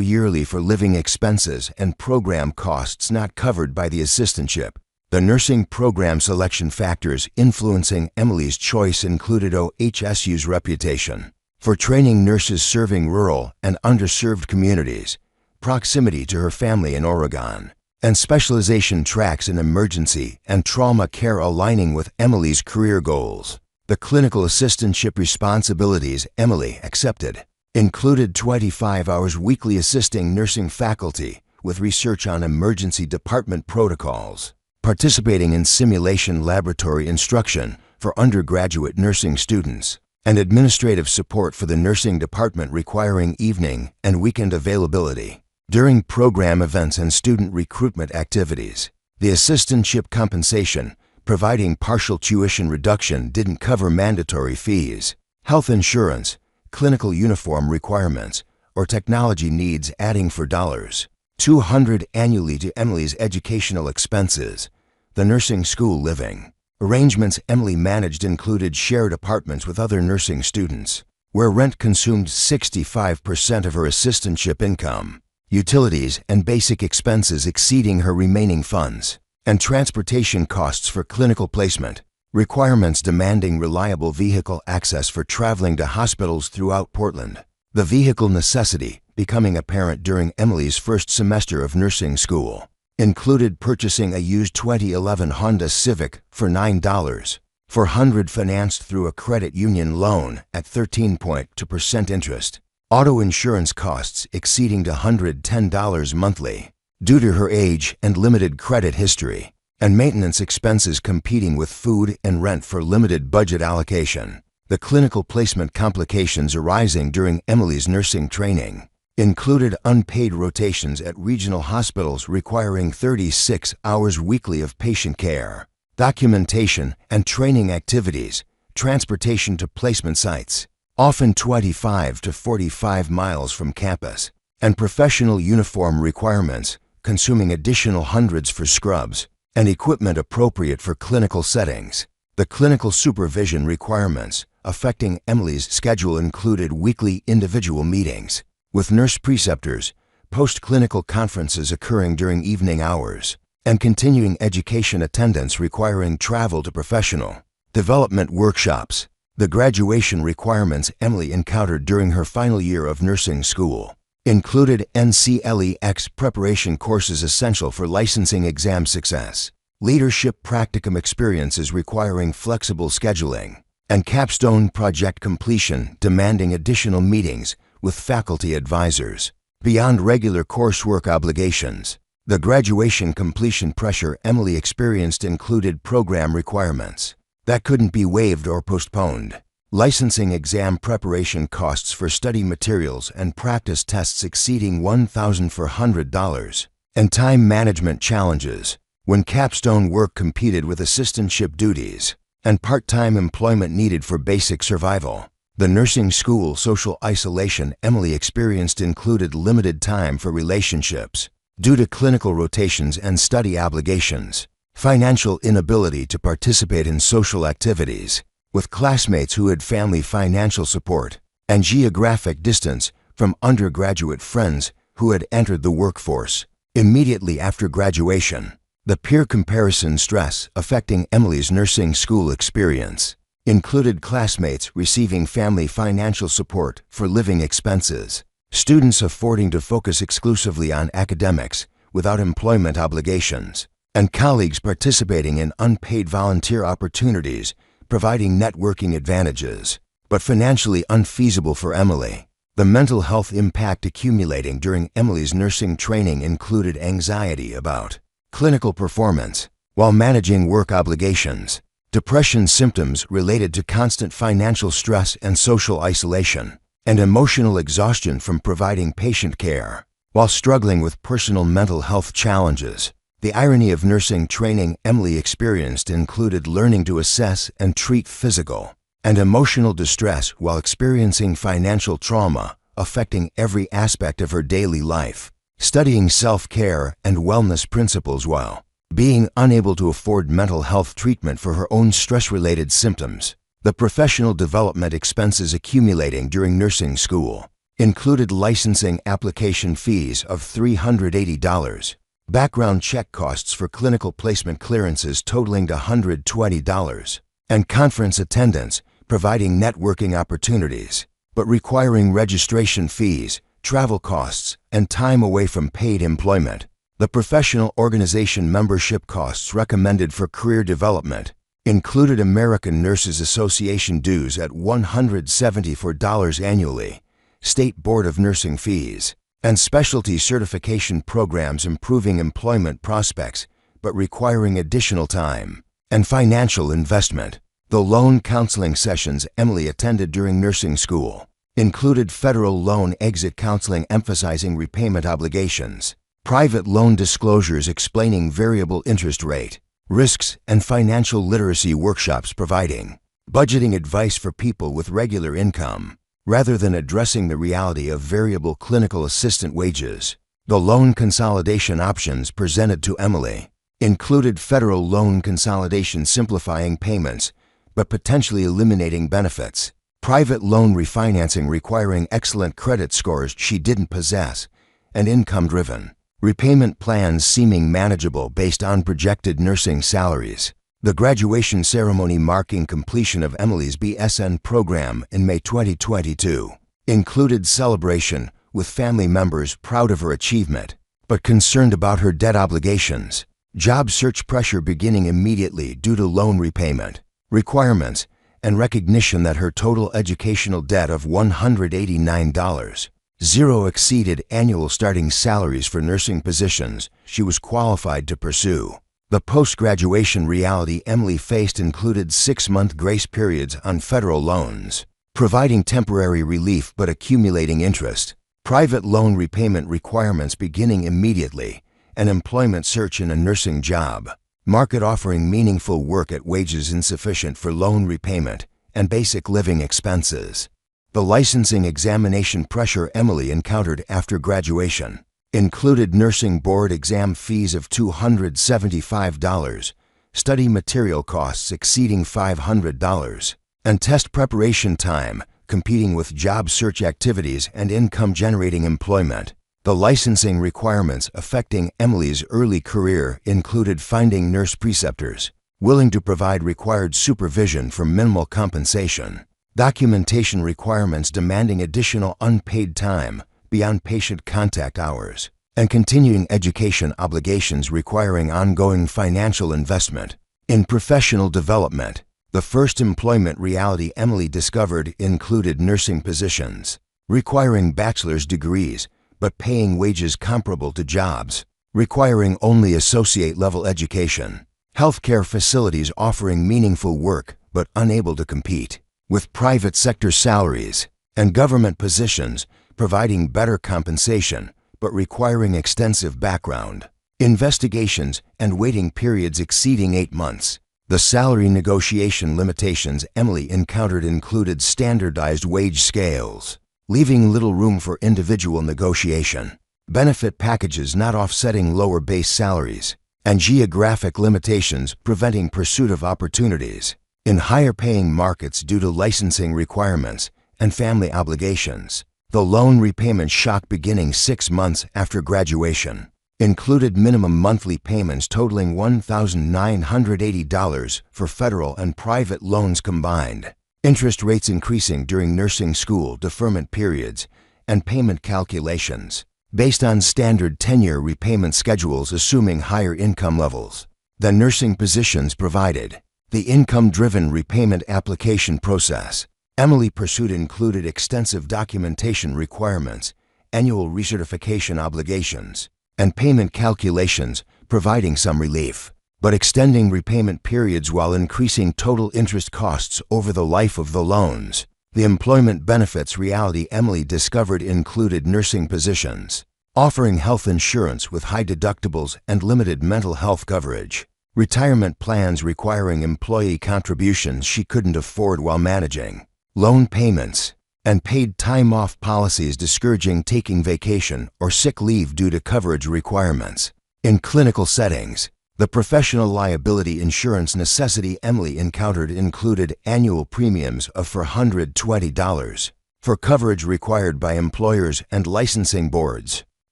S1: yearly for living expenses and program costs not covered by the assistantship. The nursing program selection factors influencing Emily's choice included OHSU's reputation for training nurses serving rural and underserved communities, proximity to her family in Oregon, and specialization tracks in emergency and trauma care aligning with Emily's career goals. The clinical assistantship responsibilities Emily accepted included 25 hours weekly assisting nursing faculty with research on emergency department protocols, participating in simulation laboratory instruction for undergraduate nursing students, and administrative support for the nursing department requiring evening and weekend availability during program events and student recruitment activities. The assistantship compensation, providing partial tuition reduction, didn't cover mandatory fees, health insurance, clinical uniform requirements, or technology needs, adding for $200 annually to Emily's educational expenses. The nursing school living arrangements Emily managed included shared apartments with other nursing students, where rent consumed 65% of her assistantship income, utilities and basic expenses exceeding her remaining funds, and transportation costs for clinical placement, requirements demanding reliable vehicle access for traveling to hospitals throughout Portland. The vehicle necessity, becoming apparent during Emily's first semester of nursing school, included purchasing a used 2011 Honda Civic for $9,400 financed through a credit union loan at 13.2% interest, auto insurance costs exceeding $110 monthly due to her age and limited credit history, and maintenance expenses competing with food and rent for limited budget allocation. The clinical placement complications arising during Emily's nursing training included unpaid rotations at regional hospitals requiring 36 hours weekly of patient care, documentation and training activities, transportation to placement sites, often 25 to 45 miles from campus, and professional uniform requirements, consuming additional hundreds for scrubs and equipment appropriate for clinical settings. The clinical supervision requirements affecting Emily's schedule included weekly individual meetings with nurse preceptors, post-clinical conferences occurring during evening hours, and continuing education attendance requiring travel to professional development workshops. The graduation requirements Emily encountered during her final year of nursing school included NCLEX preparation courses essential for licensing exam success, leadership practicum experiences requiring flexible scheduling, and capstone project completion demanding additional meetings with faculty advisors. Beyond regular coursework obligations, the graduation completion pressure Emily experienced included program requirements that couldn't be waived or postponed, licensing exam preparation costs for study materials and practice tests exceeding $1,400, and time management challenges when capstone work competed with assistantship duties and part-time employment needed for basic survival. The nursing school social isolation Emily experienced included limited time for relationships, due to clinical rotations and study obligations, financial inability to participate in social activities with classmates who had family financial support, and geographic distance from undergraduate friends who had entered the workforce. Immediately after graduation, the peer comparison stress affecting Emily's nursing school experience included classmates receiving family financial support for living expenses, students affording to focus exclusively on academics without employment obligations, and colleagues participating in unpaid volunteer opportunities, providing networking advantages, but financially unfeasible for Emily. The mental health impact accumulating during Emily's nursing training included anxiety about clinical performance while managing work obligations, depression symptoms related to constant financial stress and social isolation, and emotional exhaustion from providing patient care. While struggling with personal mental health challenges, the irony of nursing training Emily experienced included learning to assess and treat physical and emotional distress while experiencing financial trauma affecting every aspect of her daily life, studying self-care and wellness principles while being unable to afford mental health treatment for her own stress-related symptoms. The professional development expenses accumulating during nursing school included licensing application fees of $380, background check costs for clinical placement clearances totaling to $120, and conference attendance providing networking opportunities, but requiring registration fees, travel costs, and time away from paid employment. The professional organization membership costs recommended for career development included American Nurses Association dues at $174 annually, State Board of Nursing fees, and specialty certification programs improving employment prospects but requiring additional time and financial investment. The loan counseling sessions Emily attended during nursing school included federal loan exit counseling emphasizing repayment obligations, private loan disclosures explaining variable interest rate, risks, and financial literacy workshops providing budgeting advice for people with regular income, rather than addressing the reality of variable clinical assistant wages. The loan consolidation options presented to Emily included federal loan consolidation simplifying payments but potentially eliminating benefits, private loan refinancing requiring excellent credit scores she didn't possess, and income-driven repayment plans seeming manageable based on projected nursing salaries. The graduation ceremony marking completion of Emily's BSN program in May 2022 included celebration with family members proud of her achievement, but concerned about her debt obligations, job search pressure beginning immediately due to loan repayment requirements, and recognition that her total educational debt of $189 exceeded annual starting salaries for nursing positions she was qualified to pursue. The post-graduation reality Emily faced included 6-month grace periods on federal loans, providing temporary relief but accumulating interest, private loan repayment requirements beginning immediately, and employment search in a nursing job market offering meaningful work at wages insufficient for loan repayment and basic living expenses. The licensing examination pressure Emily encountered after graduation included nursing board exam fees of $275, study material costs exceeding $500, and test preparation time competing with job search activities and income-generating employment. The licensing requirements affecting Emily's early career included finding nurse preceptors willing to provide required supervision for minimal compensation, documentation requirements demanding additional unpaid time beyond patient contact hours, and continuing education obligations requiring ongoing financial investment. In professional development, the first employment reality Emily discovered included nursing positions requiring bachelor's degrees but paying wages comparable to jobs requiring only associate-level education, healthcare facilities offering meaningful work but unable to compete with private sector salaries, and government positions providing better compensation but requiring extensive background investigations and waiting periods exceeding 8 months. The salary negotiation limitations Emily encountered included standardized wage scales, leaving little room for individual negotiation. benefit packages not offsetting lower base salaries, and geographic limitations preventing pursuit of opportunities in higher-paying markets due to licensing requirements and family obligations. The loan repayment shock beginning 6 months after graduation included minimum monthly payments totaling $1,980 for federal and private loans combined, interest rates increasing during nursing school deferment periods, and payment calculations based on standard 10-year repayment schedules assuming higher income levels than nursing positions provided. The income-driven repayment application process Emily pursued included extensive documentation requirements, annual recertification obligations, and payment calculations, providing some relief, but extending repayment periods while increasing total interest costs over the life of the loans. The employment benefits reality Emily discovered included nursing positions offering health insurance with high deductibles and limited mental health coverage, retirement plans requiring employee contributions she couldn't afford while managing loan payments, and paid time off policies discouraging taking vacation or sick leave due to coverage requirements. In clinical settings, the professional liability insurance necessity Emily encountered included annual premiums of $420 for coverage required by employers and licensing boards,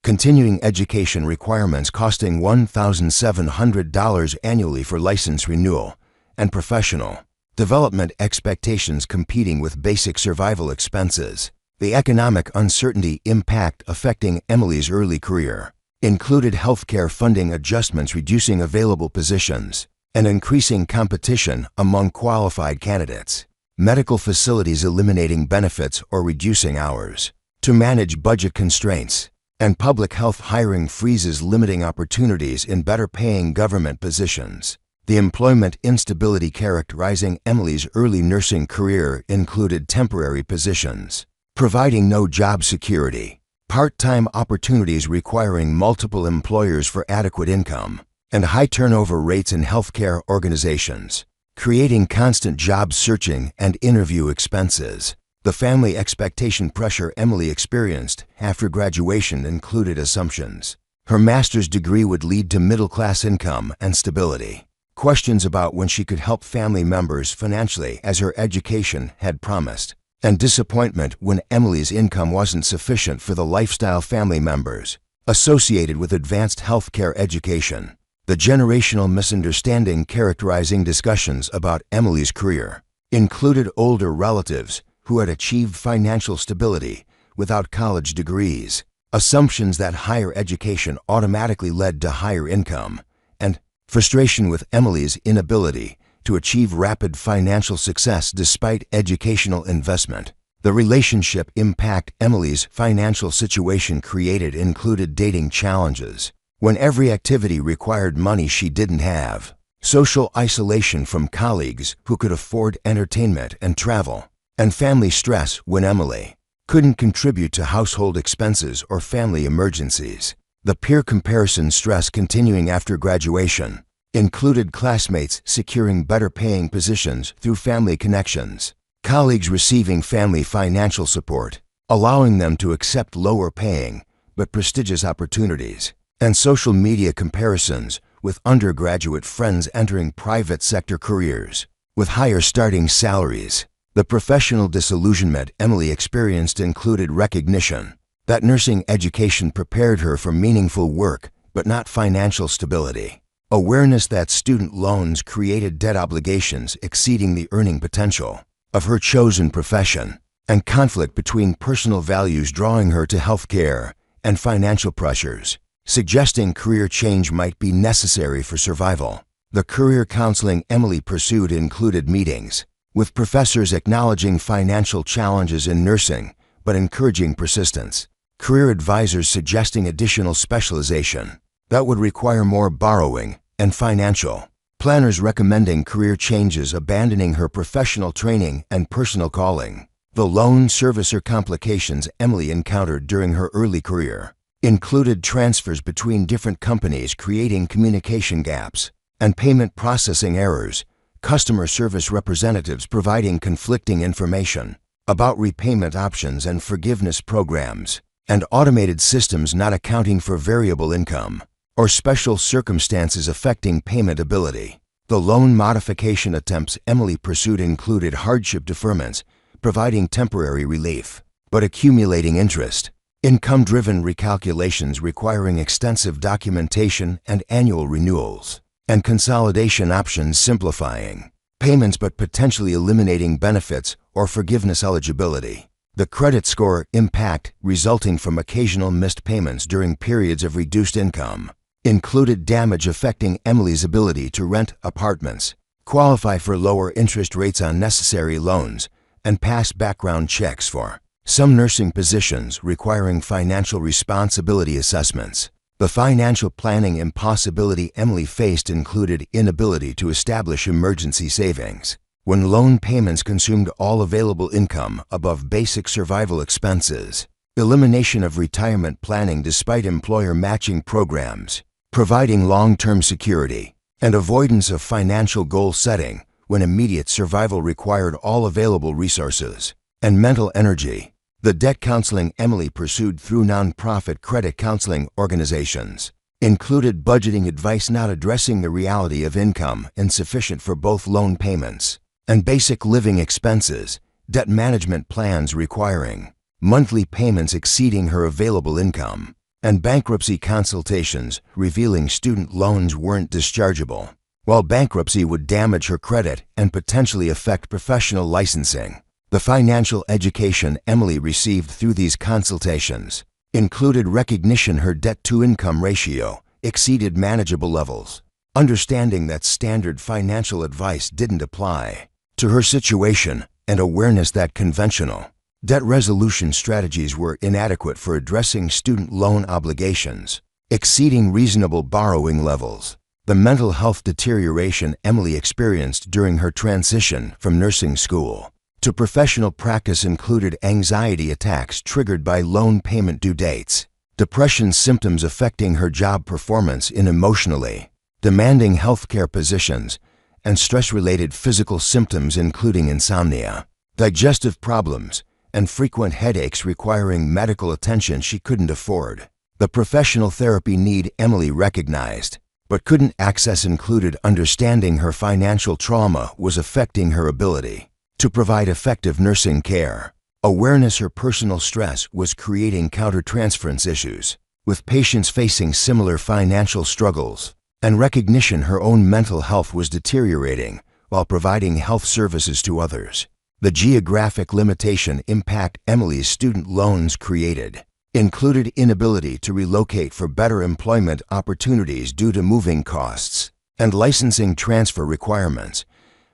S1: continuing education requirements costing $1,700 annually for license renewal, and professional development expectations competing with basic survival expenses. The economic uncertainty impact affecting Emily's early career included healthcare funding adjustments reducing available positions and increasing competition among qualified candidates, medical facilities eliminating benefits or reducing hours to manage budget constraints, and public health hiring freezes limiting opportunities in better-paying government positions. The employment instability characterizing Emily's early nursing career included temporary positions providing no job security, part-time opportunities requiring multiple employers for adequate income, and high turnover rates in healthcare organizations, creating constant job searching and interview expenses. The family expectation pressure Emily experienced after graduation included assumptions her master's degree would lead to middle-class income and stability, questions about when she could help family members financially as her education had promised, and disappointment when Emily's income wasn't sufficient for the lifestyle family members associated with advanced healthcare education. The generational misunderstanding characterizing discussions about Emily's career included older relatives who had achieved financial stability without college degrees, assumptions that higher education automatically led to higher income, and frustration with Emily's inability to achieve rapid financial success despite educational investment. The relationship impact Emily's financial situation created included dating challenges when every activity required money she didn't have, social isolation from colleagues who could afford entertainment and travel, and family stress when Emily couldn't contribute to household expenses or family emergencies. The peer comparison stress continuing after graduation included classmates securing better-paying positions through family connections, colleagues receiving family financial support, allowing them to accept lower-paying but prestigious opportunities, and social media comparisons with undergraduate friends entering private sector careers with higher starting salaries. The professional disillusionment Emily experienced included recognition that nursing education prepared her for meaningful work but not financial stability, awareness that student loans created debt obligations exceeding the earning potential of her chosen profession, and conflict between personal values drawing her to healthcare and financial pressures, suggesting career change might be necessary for survival. The career counseling Emily pursued included meetings with professors acknowledging financial challenges in nursing but encouraging persistence, career advisors suggesting additional specialization that would require more borrowing, and financial planners recommending career changes abandoning her professional training and personal calling. The loan servicer complications Emily encountered during her early career included transfers between different companies creating communication gaps and payment processing errors, customer service representatives providing conflicting information about repayment options and forgiveness programs, and automated systems not accounting for variable income or special circumstances affecting payment ability. The loan modification attempts Emily pursued included hardship deferments, providing temporary relief, but accumulating interest, income-driven recalculations requiring extensive documentation and annual renewals, and consolidation options simplifying payments but potentially eliminating benefits or forgiveness eligibility. The credit score impact resulting from occasional missed payments during periods of reduced income included damage affecting Emily's ability to rent apartments, qualify for lower interest rates on necessary loans, and pass background checks for some nursing positions requiring financial responsibility assessments. The financial planning impossibility Emily faced included inability to establish emergency savings when loan payments consumed all available income above basic survival expenses, elimination of retirement planning despite employer matching programs, providing long-term security, and avoidance of financial goal setting when immediate survival required all available resources, and mental energy. The debt counseling Emily pursued through nonprofit credit counseling organizations included budgeting advice not addressing the reality of income insufficient for both loan payments and basic living expenses, debt management plans requiring monthly payments exceeding her available income, and bankruptcy consultations revealing student loans weren't dischargeable, while bankruptcy would damage her credit and potentially affect professional licensing. The financial education Emily received through these consultations included recognition her debt-to-income ratio exceeded manageable levels, understanding that standard financial advice didn't apply to her situation, and awareness that conventional debt resolution strategies were inadequate for addressing student loan obligations, exceeding reasonable borrowing levels. The mental health deterioration Emily experienced during her transition from nursing school to professional practice included anxiety attacks triggered by loan payment due dates, depression symptoms affecting her job performance in emotionally demanding healthcare positions, and stress-related physical symptoms including insomnia, digestive problems, and frequent headaches requiring medical attention she couldn't afford. The professional therapy need Emily recognized but couldn't access included understanding her financial trauma was affecting her ability to provide effective nursing care. Awareness her personal stress was creating countertransference issues, with patients facing similar financial struggles, and recognition her own mental health was deteriorating while providing health services to others. The geographic limitation impact Emily's student loans created included inability to relocate for better employment opportunities due to moving costs and licensing transfer requirements,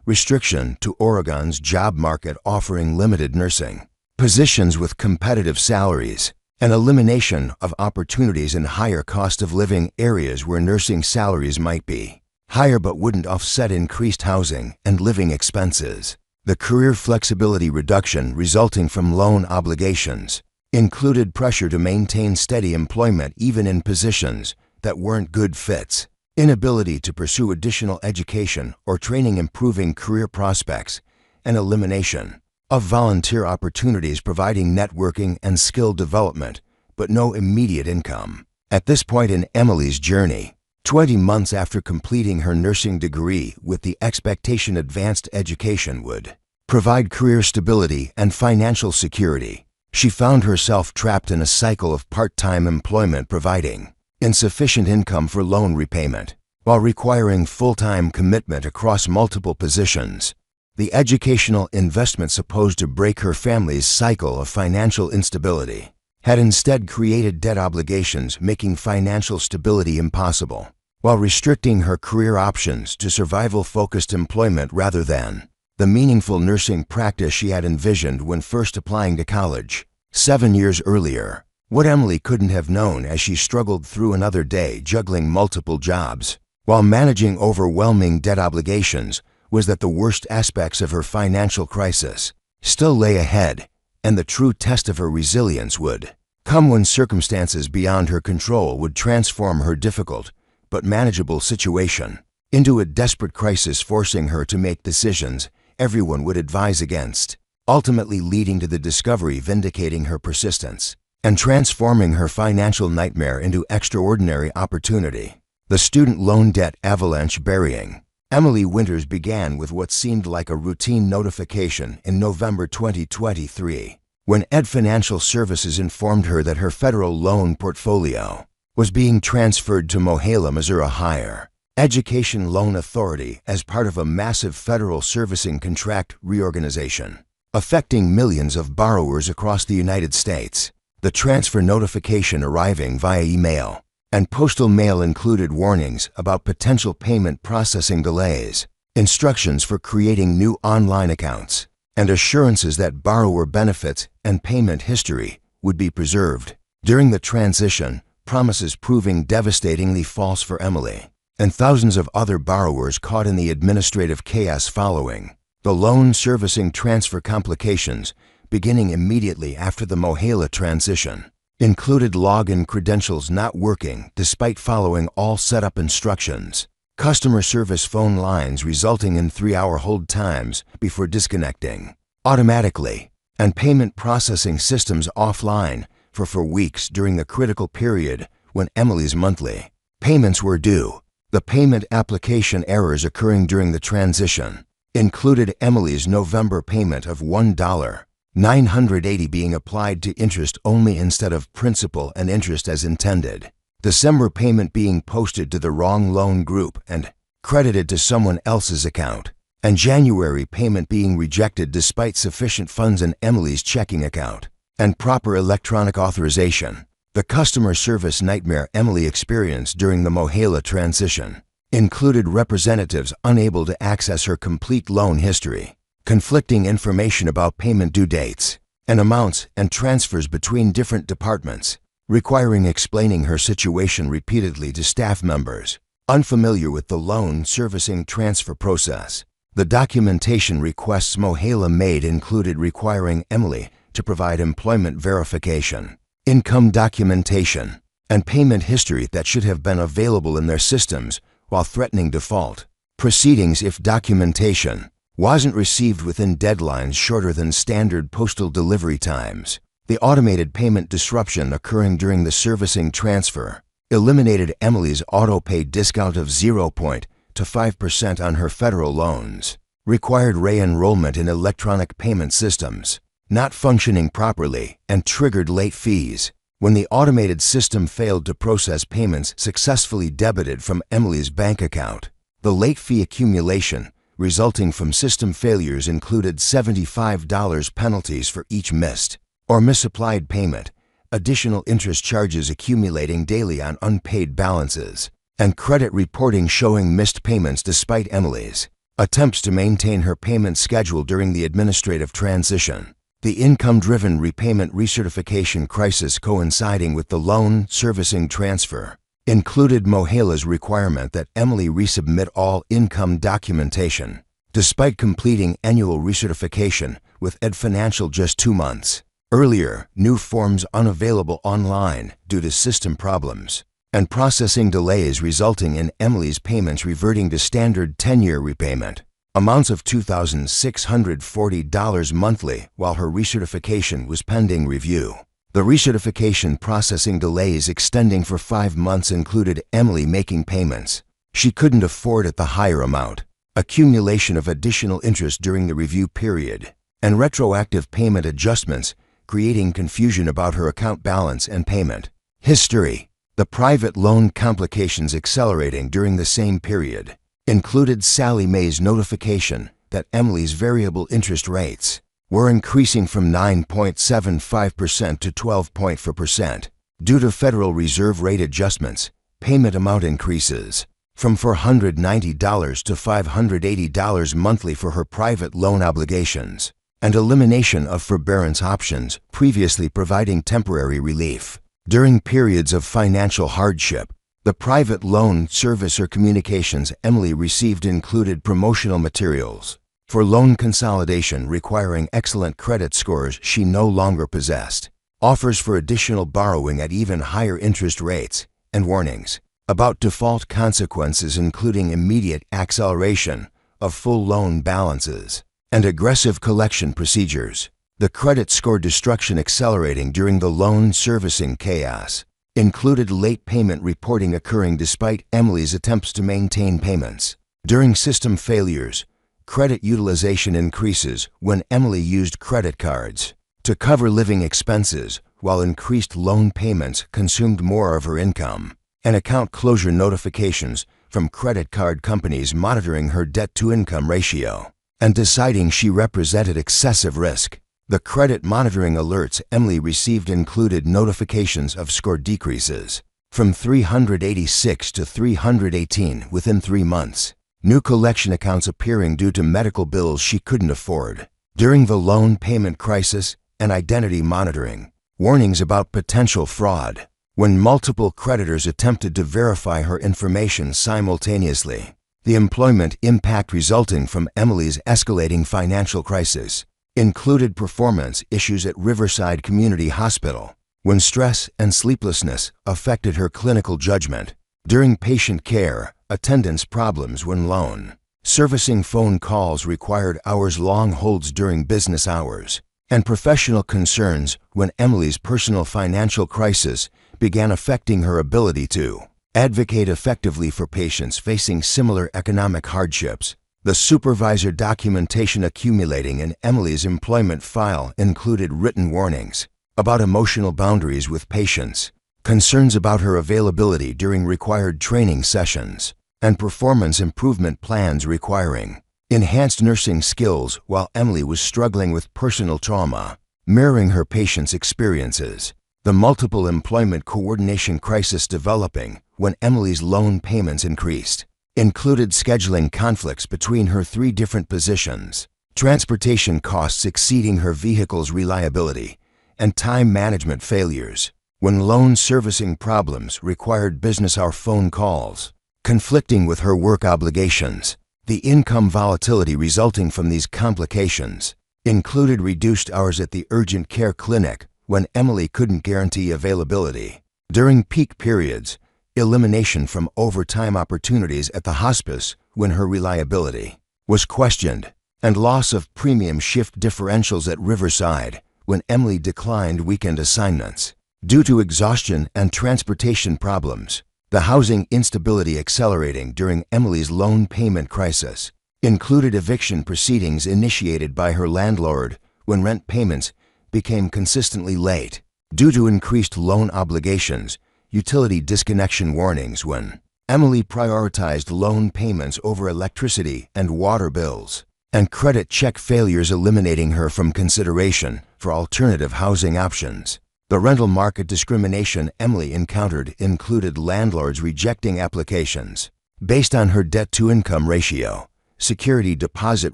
S1: restriction to Oregon's job market offering limited nursing positions with competitive salaries, and elimination of opportunities in higher cost of living areas where nursing salaries might be higher but wouldn't offset increased housing and living expenses. The career flexibility reduction resulting from loan obligations included pressure to maintain steady employment even in positions that weren't good fits, inability to pursue additional education or training improving career prospects, and elimination of volunteer opportunities providing networking and skill development, but no immediate income. At this point in Emily's journey, 20 months after completing her nursing degree with the expectation advanced education would provide career stability and financial security, she found herself trapped in a cycle of part-time employment providing insufficient income for loan repayment, while requiring full-time commitment across multiple positions. The educational investment supposed to break her family's cycle of financial instability had instead created debt obligations making financial stability impossible, while restricting her career options to survival-focused employment rather than the meaningful nursing practice she had envisioned when first applying to college 7 years earlier. What Emily couldn't have known as she struggled through another day juggling multiple jobs while managing overwhelming debt obligations was that the worst aspects of her financial crisis still lay ahead, and the true test of her resilience would come when circumstances beyond her control would transform her difficult but manageable situation into a desperate crisis, forcing her to make decisions everyone would advise against, ultimately leading to the discovery vindicating her persistence. and transforming her financial nightmare into extraordinary opportunity. The student loan debt avalanche burying. Emily Winters began with what seemed like a routine notification in November 2023, when Ed Financial Services informed her that her federal loan portfolio was being transferred to Mohela, Missouri Higher Education Loan Authority as part of a massive federal servicing contract reorganization, affecting millions of borrowers across the United States. The transfer notification arriving via email and postal mail included warnings about potential payment processing delays, instructions for creating new online accounts, and assurances that borrower benefits and payment history would be preserved. During the transition, promises proving devastatingly false for Emily and thousands of other borrowers caught in the administrative chaos following. The loan servicing transfer complications, beginning immediately after the Mohela transition, included login credentials not working despite following all setup instructions, customer service phone lines resulting in 3-hour hold times before disconnecting automatically, and payment processing systems offline for weeks during the critical period when Emily's monthly payments were due. The payment application errors occurring during the transition included Emily's November payment of $1,980 being applied to interest only instead of principal and interest as intended, December payment being posted to the wrong loan group and credited to someone else's account, and January payment being rejected despite sufficient funds in Emily's checking account and proper electronic authorization. The customer service nightmare Emily experienced during the Mohela transition included representatives unable to access her complete loan history, conflicting information about payment due dates and amounts and transfers between different departments, requiring explaining her situation repeatedly to staff members unfamiliar with the loan servicing transfer process. The documentation requests Mohela made included requiring Emily to provide employment verification, income documentation, and payment history that should have been available in their systems while threatening default proceedings if documentation wasn't received within deadlines shorter than standard postal delivery times. The automated payment disruption occurring during the servicing transfer eliminated Emily's auto-pay discount of 0.25% on her federal loans, required re-enrollment in electronic payment systems not functioning properly, and triggered late fees when the automated system failed to process payments successfully debited from Emily's bank account. The late fee accumulation resulting from system failures included $75 penalties for each missed or misapplied payment, additional interest charges accumulating daily on unpaid balances, and credit reporting showing missed payments despite Emily's attempts to maintain her payment schedule during the administrative transition. The income-driven repayment recertification crisis coinciding with the loan servicing transfer included Mohela's requirement that Emily resubmit all income documentation, despite completing annual recertification with Ed Financial just 2 months earlier, new forms unavailable online due to system problems, and processing delays resulting in Emily's payments reverting to standard 10-year repayment amounts of $2,640 monthly while her recertification was pending review. The recertification processing delays extending for 5 months included Emily making payments she couldn't afford at the higher amount, accumulation of additional interest during the review period, and retroactive payment adjustments creating confusion about her account balance and payment history. The private loan complications accelerating during the same period included Sallie Mae's notification that Emily's variable interest rates were increasing from 9.75% to 12.4% due to Federal Reserve rate adjustments, payment amount increases from $490 to $580 monthly for her private loan obligations, and elimination of forbearance options previously providing temporary relief. During periods of financial hardship, the private loan servicer communications Emily received included promotional materials for loan consolidation requiring excellent credit scores she no longer possessed, offers for additional borrowing at even higher interest rates, and warnings about default consequences including immediate acceleration of full loan balances and aggressive collection procedures. The credit score destruction accelerating during the loan servicing chaos. Included late payment reporting occurring despite Emily's attempts to maintain payments. During system failures, credit utilization increases when Emily used credit cards to cover living expenses, while increased loan payments consumed more of her income, and account closure notifications from credit card companies monitoring her debt-to-income ratio and deciding she represented excessive risk. The credit monitoring alerts Emily received included notifications of score decreases from 386 to 318 within 3 months, new collection accounts appearing due to medical bills she couldn't afford. During the loan payment crisis, and identity monitoring, warnings about potential fraud when multiple creditors attempted to verify her information simultaneously. The employment impact resulting from Emily's escalating financial crisis included performance issues at Riverside Community Hospital when stress and sleeplessness affected her clinical judgment. During patient care, attendance problems when loan servicing phone calls required hours-long holds during business hours, and professional concerns when Emily's personal financial crisis began affecting her ability to advocate effectively for patients facing similar economic hardships. The supervisor documentation accumulating in Emily's employment file included written warnings about emotional boundaries with patients, concerns about her availability during required training sessions, and performance improvement plans requiring enhanced nursing skills while Emily was struggling with personal trauma, mirroring her patients' experiences. The multiple employment coordination crisis developing when Emily's loan payments increased included scheduling conflicts between her 3 different positions, transportation costs exceeding her vehicle's reliability, and time management failures when loan servicing problems required business hour phone calls, conflicting with her work obligations. The income volatility resulting from these complications included reduced hours at the urgent care clinic when Emily couldn't guarantee availability. During peak periods, elimination from overtime opportunities at the hospice when her reliability was questioned, and loss of premium shift differentials at Riverside when Emily declined weekend assignments. Due to exhaustion and transportation problems, the housing instability accelerating during Emily's loan payment crisis included eviction proceedings initiated by her landlord when rent payments became consistently late. Due to increased loan obligations, utility disconnection warnings when Emily prioritized loan payments over electricity and water bills, and credit check failures eliminating her from consideration for alternative housing options. The rental market discrimination Emily encountered included landlords rejecting applications based on her debt-to-income ratio, security deposit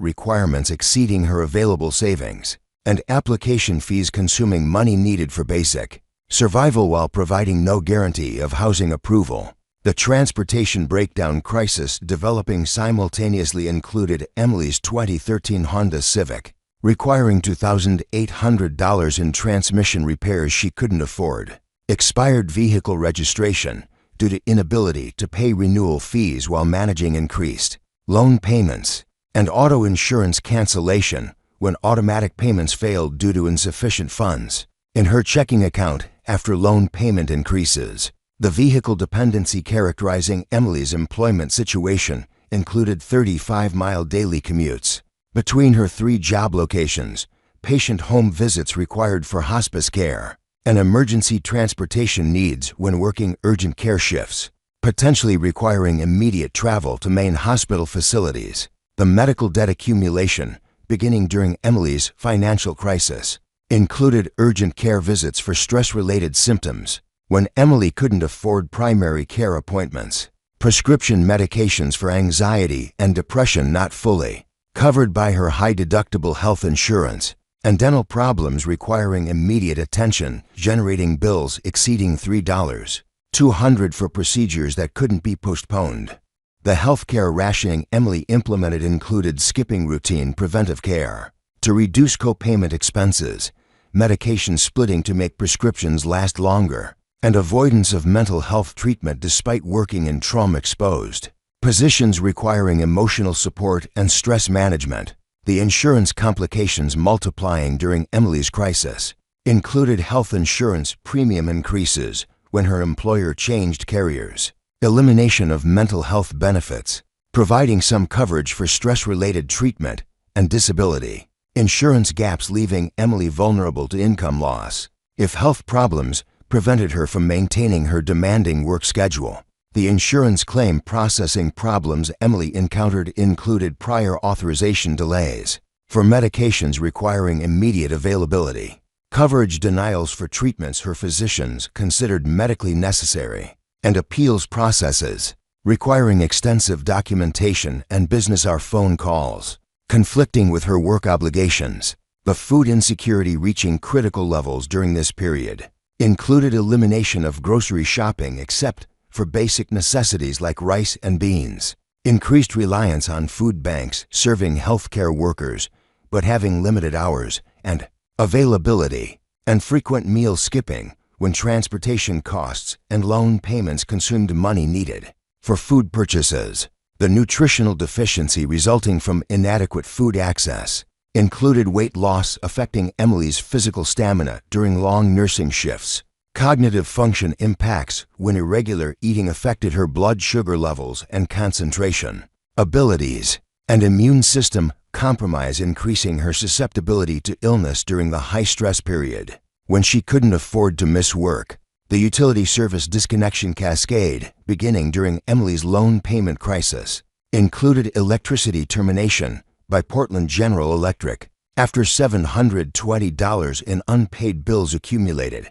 S1: requirements exceeding her available savings, and application fees consuming money needed for basic survival while providing no guarantee of housing approval. The transportation breakdown crisis developing simultaneously included Emily's 2013 Honda Civic, requiring $2,800 in transmission repairs she couldn't afford, expired vehicle registration due to inability to pay renewal fees while managing increased loan payments, and auto insurance cancellation when automatic payments failed due to insufficient funds in her checking account after loan payment increases. The vehicle dependency characterizing Emily's employment situation included 35-mile daily commutes between her 3 job locations, patient home visits required for hospice care, and emergency transportation needs when working urgent care shifts, potentially requiring immediate travel to main hospital facilities. The medical debt accumulation beginning during Emily's financial crisis included urgent care visits for stress-related symptoms when Emily couldn't afford primary care appointments, prescription medications for anxiety and depression not fully covered by her high-deductible health insurance, and dental problems requiring immediate attention, generating bills exceeding $3,200 for procedures that couldn't be postponed. The healthcare rationing Emily implemented included skipping routine preventive care to reduce co-payment expenses, medication splitting to make prescriptions last longer, and avoidance of mental health treatment despite working in trauma-exposed positions requiring emotional support and stress management. The insurance complications multiplying during Emily's crisis included health insurance premium increases when her employer changed carriers, elimination of mental health benefits, providing some coverage for stress-related treatment and disability, insurance gaps leaving Emily vulnerable to income loss if health problems prevented her from maintaining her demanding work schedule. The insurance claim processing problems Emily encountered included prior authorization delays for medications requiring immediate availability, coverage denials for treatments her physicians considered medically necessary, and appeals processes requiring extensive documentation and business hour phone calls, conflicting with her work obligations. The food insecurity reaching critical levels during this period included elimination of grocery shopping except for basic necessities like rice and beans, increased reliance on food banks serving healthcare workers but having limited hours and availability, and frequent meal skipping when transportation costs and loan payments consumed money needed for food purchases. The nutritional deficiency resulting from inadequate food access included weight loss affecting Emily's physical stamina during long nursing shifts, cognitive function impacts when irregular eating affected her blood sugar levels and concentration abilities, and immune system compromise increasing her susceptibility to illness during the high-stress period. When she couldn't afford to miss work, the utility service disconnection cascade, beginning during Emily's loan payment crisis, included electricity termination by Portland General Electric after $720 in unpaid bills accumulated,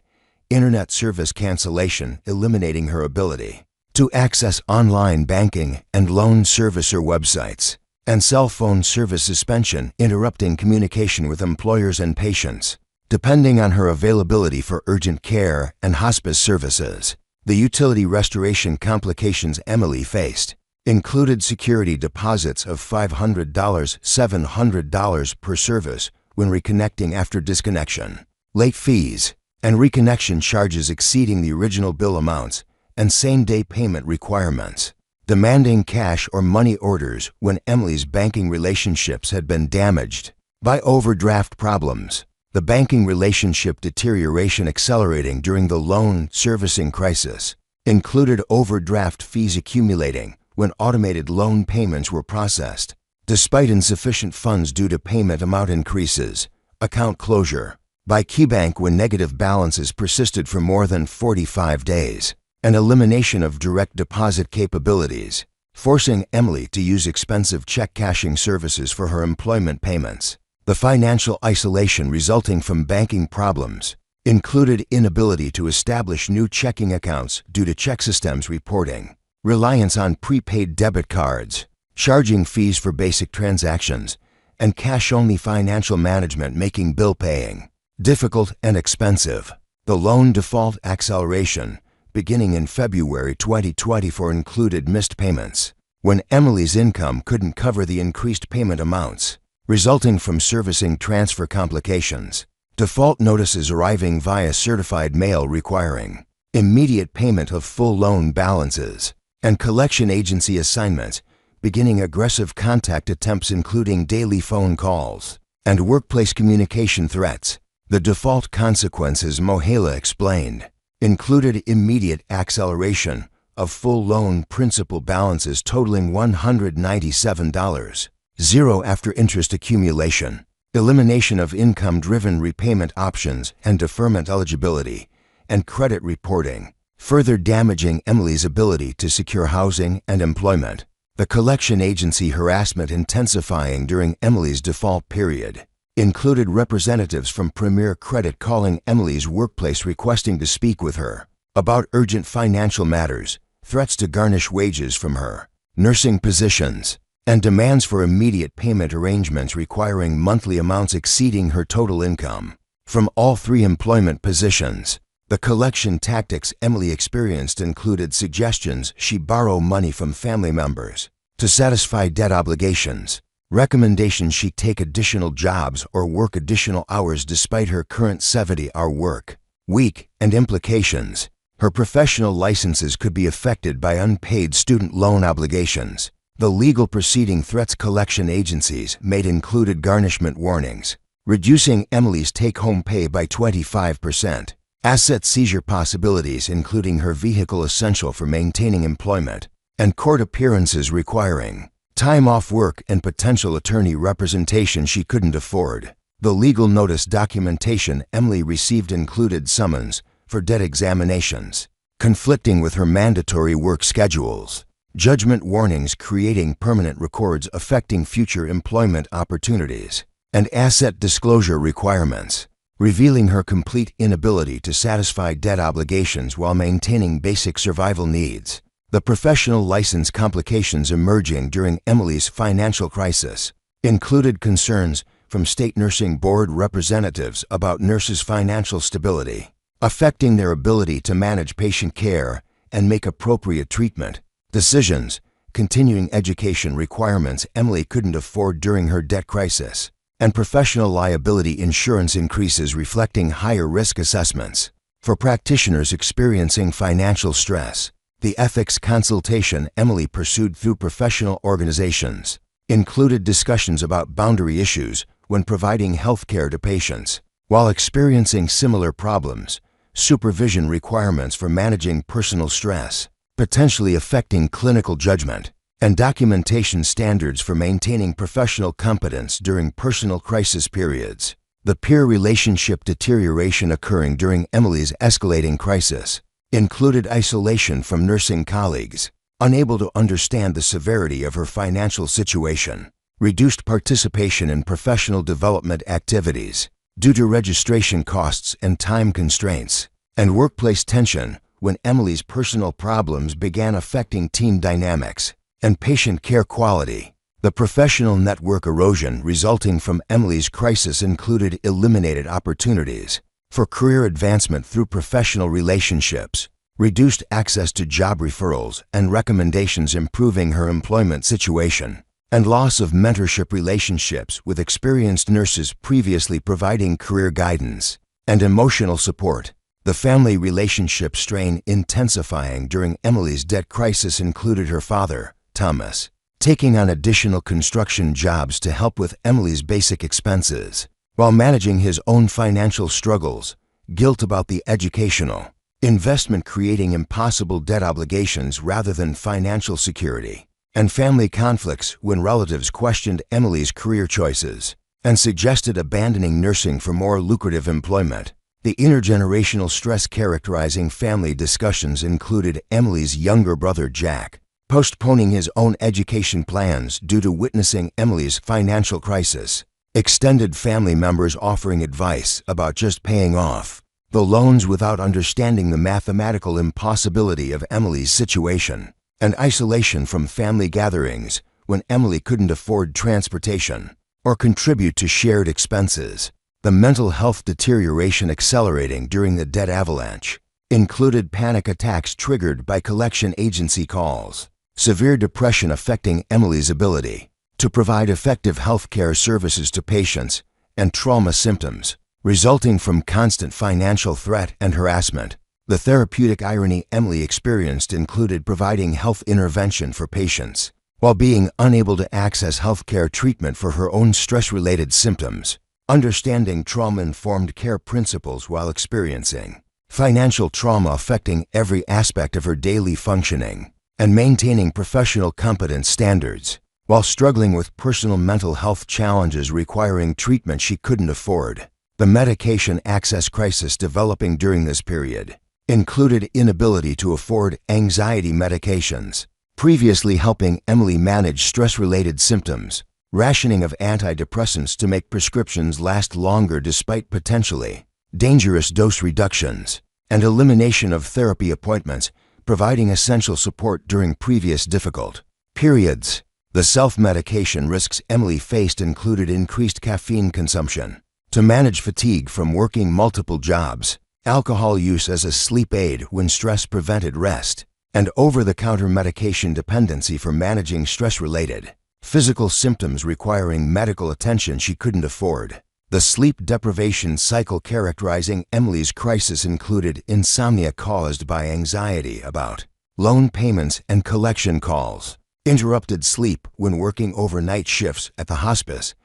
S1: internet service cancellation eliminating her ability to access online banking and loan servicer websites, and cell phone service suspension interrupting communication with employers and patients. Depending on her availability for urgent care and hospice services, the utility restoration complications Emily faced included security deposits of $500, $700 per service when reconnecting after disconnection, late fees, and reconnection charges exceeding the original bill amounts, and same-day payment requirements, demanding cash or money orders when Emily's banking relationships had been damaged by overdraft problems. The banking relationship deterioration accelerating during the loan servicing crisis included overdraft fees accumulating when automated loan payments were processed, despite insufficient funds due to payment amount increases, account closure by KeyBank when negative balances persisted for more than 45 days, and elimination of direct deposit capabilities, forcing Emily to use expensive check cashing services for her employment payments. The financial isolation resulting from banking problems included inability to establish new checking accounts due to ChexSystem's reporting, reliance on prepaid debit cards, charging fees for basic transactions, and cash-only financial management making bill paying difficult and expensive. The loan default acceleration beginning in February 2024 included missed payments when Emily's income couldn't cover the increased payment amounts resulting from servicing transfer complications, default notices arriving via certified mail requiring immediate payment of full loan balances, and collection agency assignments beginning aggressive contact attempts including daily phone calls and workplace communication threats. The default consequences Mohela explained included immediate acceleration of full loan principal balances totaling $197. Zero after interest accumulation, elimination of income-driven repayment options and deferment eligibility, and credit reporting, further damaging Emily's ability to secure housing and employment. The collection agency harassment intensifying during Emily's default period included representatives from Premier Credit calling Emily's workplace requesting to speak with her about urgent financial matters, threats to garnish wages from her nursing positions, and demands for immediate payment arrangements requiring monthly amounts exceeding her total income. From all three employment positions, the collection tactics Emily experienced included suggestions she borrow money from family members to satisfy debt obligations, recommendations she take additional jobs or work additional hours despite her current 70-hour work week, and implications. Her professional licenses could be affected by unpaid student loan obligations, The legal proceeding threats collection agencies made included garnishment warnings, reducing Emily's take-home pay by 25%, asset seizure possibilities including her vehicle essential for maintaining employment, and court appearances requiring time off work and potential attorney representation she couldn't afford. The legal notice documentation Emily received included summons for debt examinations, conflicting with her mandatory work schedules, judgment warnings creating permanent records affecting future employment opportunities, and asset disclosure requirements, revealing her complete inability to satisfy debt obligations while maintaining basic survival needs. The professional license complications emerging during Emily's financial crisis included concerns from state nursing board representatives about nurses' financial stability, affecting their ability to manage patient care and make appropriate treatment decisions, continuing education requirements Emily couldn't afford during her debt crisis, and professional liability insurance increases reflecting higher risk assessments. For practitioners experiencing financial stress, the ethics consultation Emily pursued through professional organizations included discussions about boundary issues when providing health care to patients. While experiencing similar problems, supervision requirements for managing personal stress, potentially affecting clinical judgment, and documentation standards for maintaining professional competence during personal crisis periods. The peer relationship deterioration occurring during Emily's escalating crisis included isolation from nursing colleagues, unable to understand the severity of her financial situation, reduced participation in professional development activities due to registration costs and time constraints, and workplace tension when Emily's personal problems began affecting team dynamics and patient care quality. The professional network erosion resulting from Emily's crisis included eliminated opportunities for career advancement through professional relationships, reduced access to job referrals and recommendations improving her employment situation, and loss of mentorship relationships with experienced nurses previously providing career guidance and emotional support. The family relationship strain intensifying during Emily's debt crisis included her father, Thomas, taking on additional construction jobs to help with Emily's basic expenses, while managing his own financial struggles, guilt about the educational investment creating impossible debt obligations rather than financial security, and family conflicts when relatives questioned Emily's career choices and suggested abandoning nursing for more lucrative employment. The intergenerational stress characterizing family discussions included Emily's younger brother Jack postponing his own education plans due to witnessing Emily's financial crisis, extended family members offering advice about just paying off the loans without understanding the mathematical impossibility of Emily's situation, and isolation from family gatherings when Emily couldn't afford transportation or contribute to shared expenses. The mental health deterioration accelerating during the debt avalanche included panic attacks triggered by collection agency calls, severe depression affecting Emily's ability to provide effective health care services to patients, and trauma symptoms resulting from constant financial threat and harassment. The therapeutic irony Emily experienced included providing health intervention for patients while being unable to access health care treatment for her own stress-related symptoms, understanding trauma-informed care principles while experiencing financial trauma affecting every aspect of her daily functioning, and maintaining professional competence standards while struggling with personal mental health challenges requiring treatment she couldn't afford. The medication access crisis developing during this period included inability to afford anxiety medications, previously helping Emily manage stress-related symptoms, rationing of antidepressants to make prescriptions last longer despite potentially dangerous dose reductions, and elimination of therapy appointments providing essential support during previous difficult periods. The self-medication risks Emily faced included increased caffeine consumption to manage fatigue from working multiple jobs, alcohol use as a sleep aid when stress prevented rest, and over-the-counter medication dependency for managing stress-related physical symptoms requiring medical attention she couldn't afford. The sleep deprivation cycle characterizing Emily's crisis included insomnia caused by anxiety about loan payments and collection calls, interrupted sleep when working overnight shifts at the hospice,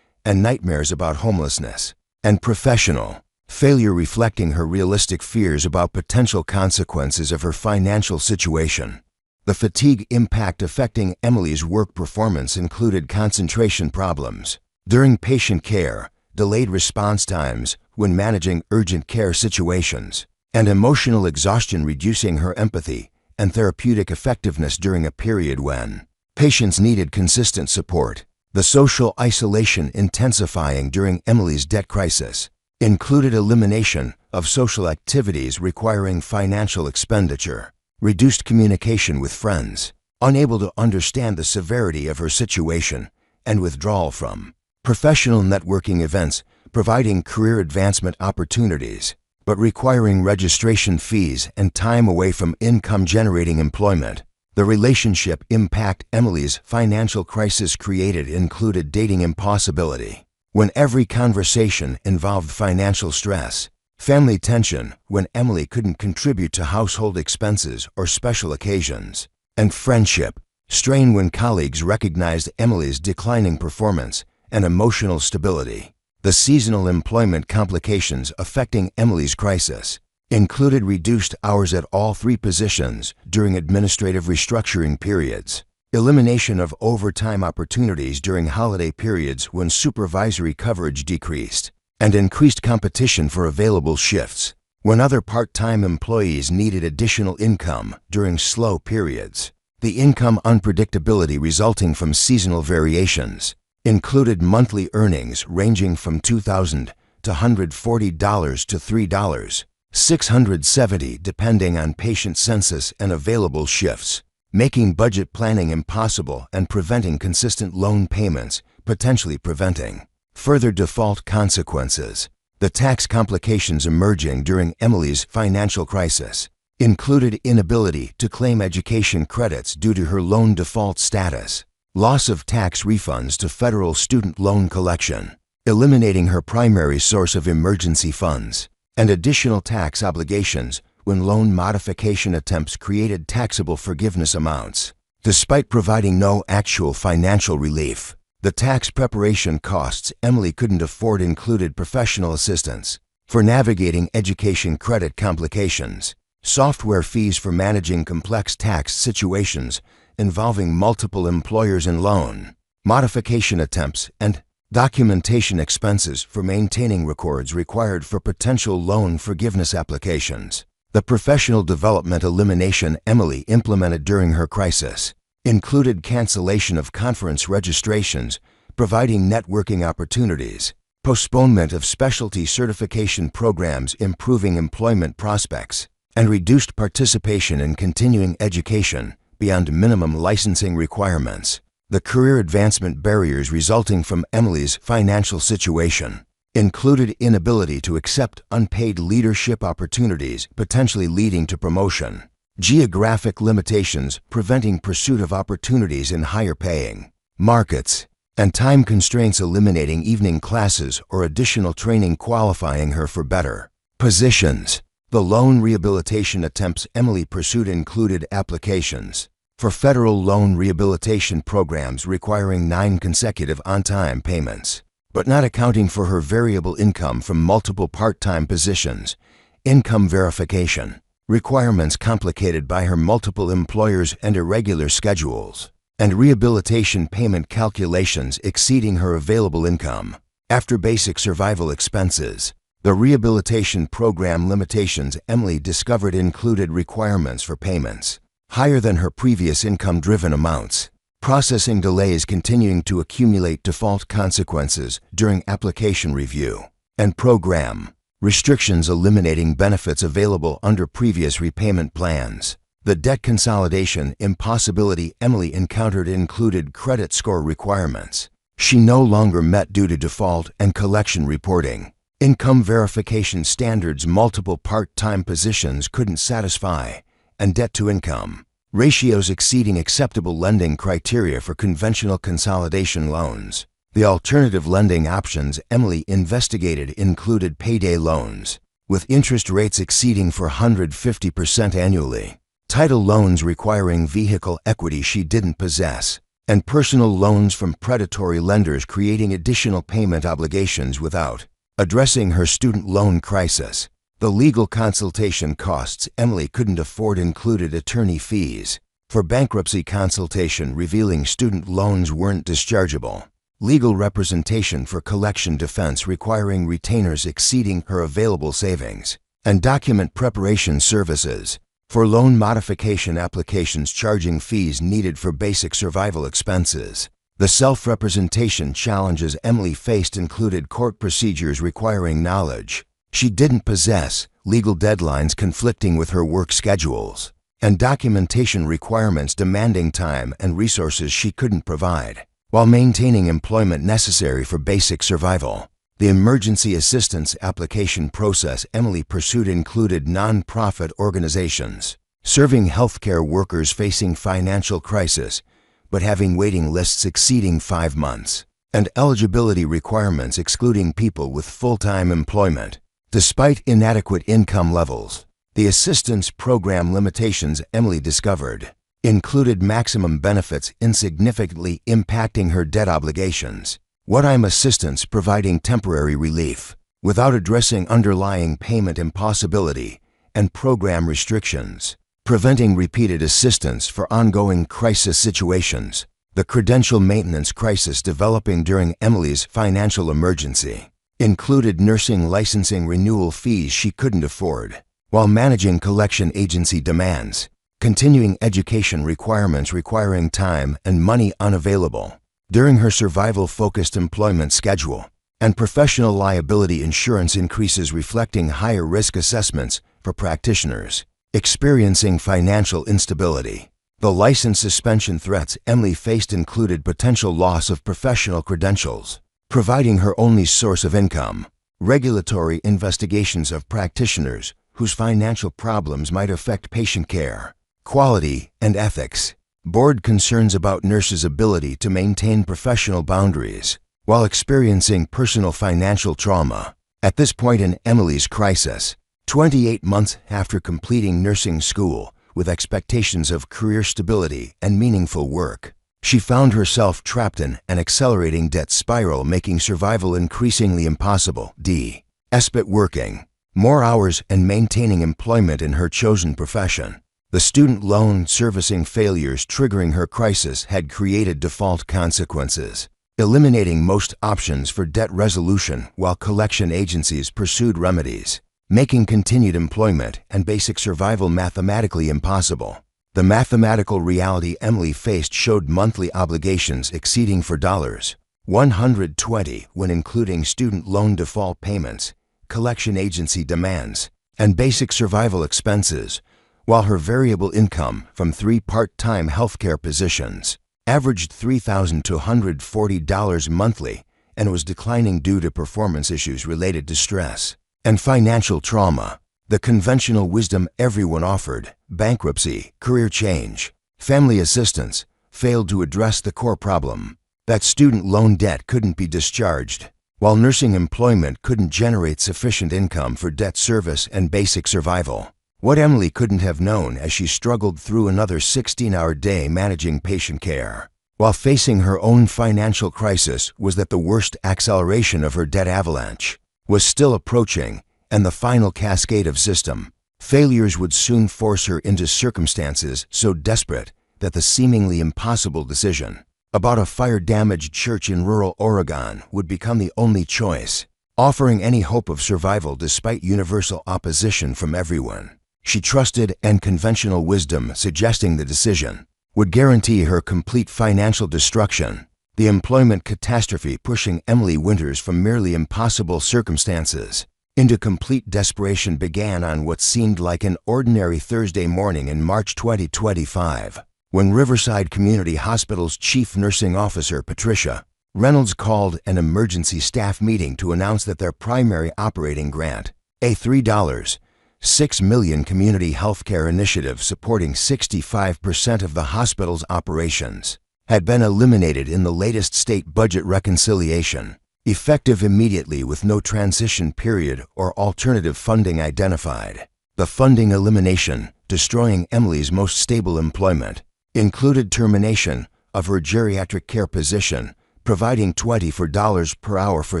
S1: and nightmares about homelessness. And professional failure, reflecting her realistic fears about potential consequences of her financial situation. The fatigue impact affecting Emily's work performance included concentration problems during patient care, delayed response times when managing urgent care situations, and emotional exhaustion, reducing her empathy and therapeutic effectiveness during a period when patients needed consistent support. The social isolation intensifying during Emily's debt crisis included elimination of social activities requiring financial expenditure, reduced communication with friends, unable to understand the severity of her situation, and withdrawal from professional networking events providing career advancement opportunities, but requiring registration fees and time away from income-generating employment. The relationship impact Emily's financial crisis created included dating impossibility, when every conversation involved financial stress, family tension when Emily couldn't contribute to household expenses or special occasions, and friendship strain when colleagues recognized Emily's declining performance and emotional stability. The seasonal employment complications affecting Emily's crisis included reduced hours at all 3 positions during administrative restructuring periods, elimination of overtime opportunities during holiday periods when supervisory coverage decreased, and increased competition for available shifts when other part-time employees needed additional income during slow periods. The income unpredictability resulting from seasonal variations included monthly earnings ranging from $2,000 to $140 to $3,670 depending on patient census and available shifts, making budget planning impossible and preventing consistent loan payments, potentially preventing further default consequences. The tax complications emerging during Emily's financial crisis included inability to claim education credits due to her loan default status, loss of tax refunds to federal student loan collection, eliminating her primary source of emergency funds, and additional tax obligations when loan modification attempts created taxable forgiveness amounts. Despite providing no actual financial relief, the tax preparation costs Emily couldn't afford included professional assistance for navigating education credit complications, software fees for managing complex tax situations involving multiple employers and loan modification attempts, and documentation expenses for maintaining records required for potential loan forgiveness applications. The professional development elimination Emily implemented during her crisis included cancellation of conference registrations, providing networking opportunities, postponement of specialty certification programs improving employment prospects, and reduced participation in continuing education beyond minimum licensing requirements. The career advancement barriers resulting from Emily's financial situation included inability to accept unpaid leadership opportunities, potentially leading to promotion, geographic limitations preventing pursuit of opportunities in higher-paying markets, and time constraints eliminating evening classes or additional training qualifying her for better positions. The loan rehabilitation attempts Emily pursued included applications for federal loan rehabilitation programs requiring 9 consecutive on-time payments, but not accounting for her variable income from multiple part-time positions, income verification requirements complicated by her multiple employers and irregular schedules, and rehabilitation payment calculations exceeding her available income. After basic survival expenses, the rehabilitation program limitations Emily discovered included requirements for payments higher than her previous income-driven amounts, processing delays continuing to accumulate default consequences during application review, and program restrictions eliminating benefits available under previous repayment plans. The debt consolidation impossibility Emily encountered included credit score requirements she no longer met due to default and collection reporting, income verification standards multiple part-time positions couldn't satisfy, and debt-to-income ratios exceeding acceptable lending criteria for conventional consolidation loans. The alternative lending options Emily investigated included payday loans, with interest rates exceeding 450% annually, title loans requiring vehicle equity she didn't possess, and personal loans from predatory lenders creating additional payment obligations without addressing her student loan crisis. The legal consultation costs Emily couldn't afford included attorney fees for bankruptcy consultation revealing student loans weren't dischargeable, legal representation for collection defense requiring retainers exceeding her available savings, and document preparation services for loan modification applications charging fees needed for basic survival expenses. The self-representation challenges Emily faced included court procedures requiring knowledge she didn't possess, legal deadlines conflicting with her work schedules, and documentation requirements demanding time and resources she couldn't provide, while maintaining employment necessary for basic survival. The emergency assistance application process Emily pursued included non-profit organizations serving healthcare workers facing financial crisis but having waiting lists exceeding 5 months, and eligibility requirements excluding people with full-time employment. Despite inadequate income levels, the assistance program limitations Emily discovered included maximum benefits insignificantly impacting her debt obligations, one-time assistance providing temporary relief without addressing underlying payment impossibility, and program restrictions preventing repeated assistance for ongoing crisis situations. The credential maintenance crisis developing during Emily's financial emergency included nursing licensing renewal fees she couldn't afford, while managing collection agency demands, continuing education requirements requiring time and money unavailable during her survival-focused employment schedule, and professional liability insurance increases reflecting higher risk assessments for practitioners experiencing financial instability. The license suspension threats Emily faced included potential loss of professional credentials, providing her only source of income, regulatory investigations of practitioners whose financial problems might affect patient care, quality, and ethics, board concerns about nurses' ability to maintain professional boundaries while experiencing personal financial trauma. At this point in Emily's crisis, 28 months after completing nursing school with expectations of career stability and meaningful work, she found herself trapped in an accelerating debt spiral making survival increasingly impossible. Despite working more hours and maintaining employment in her chosen profession, the student loan servicing failures triggering her crisis had created default consequences, eliminating most options for debt resolution while collection agencies pursued remedies, making continued employment and basic survival mathematically impossible. The mathematical reality Emily faced showed monthly obligations exceeding $120 when including student loan default payments, collection agency demands, and basic survival expenses, while her variable income from 3 part-time healthcare positions averaged $3,240 monthly and was declining due to performance issues related to stress and financial trauma. The conventional wisdom everyone offered, bankruptcy, career change, family assistance, failed to address the core problem that student loan debt couldn't be discharged, while nursing employment couldn't generate sufficient income for debt service and basic survival. What Emily couldn't have known as she struggled through another 16-hour day managing patient care while facing her own financial crisis was that the worst acceleration of her debt avalanche was still approaching, and the final cascade of system failures would soon force her into circumstances so desperate that the seemingly impossible decision about a fire-damaged church in rural Oregon would become the only choice, offering any hope of survival despite universal opposition from everyone she trusted and conventional wisdom suggesting the decision would guarantee her complete financial destruction. The employment catastrophe pushing Emily Winters from merely impossible circumstances into complete desperation began on what seemed like an ordinary Thursday morning in March 2025, when Riverside Community Hospital's Chief Nursing Officer Patricia Reynolds called an emergency staff meeting to announce that their primary operating grant, a $3.6 million community healthcare initiative supporting 65% of the hospital's operations, had been eliminated in the latest state budget reconciliation, effective immediately with no transition period or alternative funding identified. The funding elimination, destroying Emily's most stable employment, included termination of her geriatric care position, providing $24 per hour for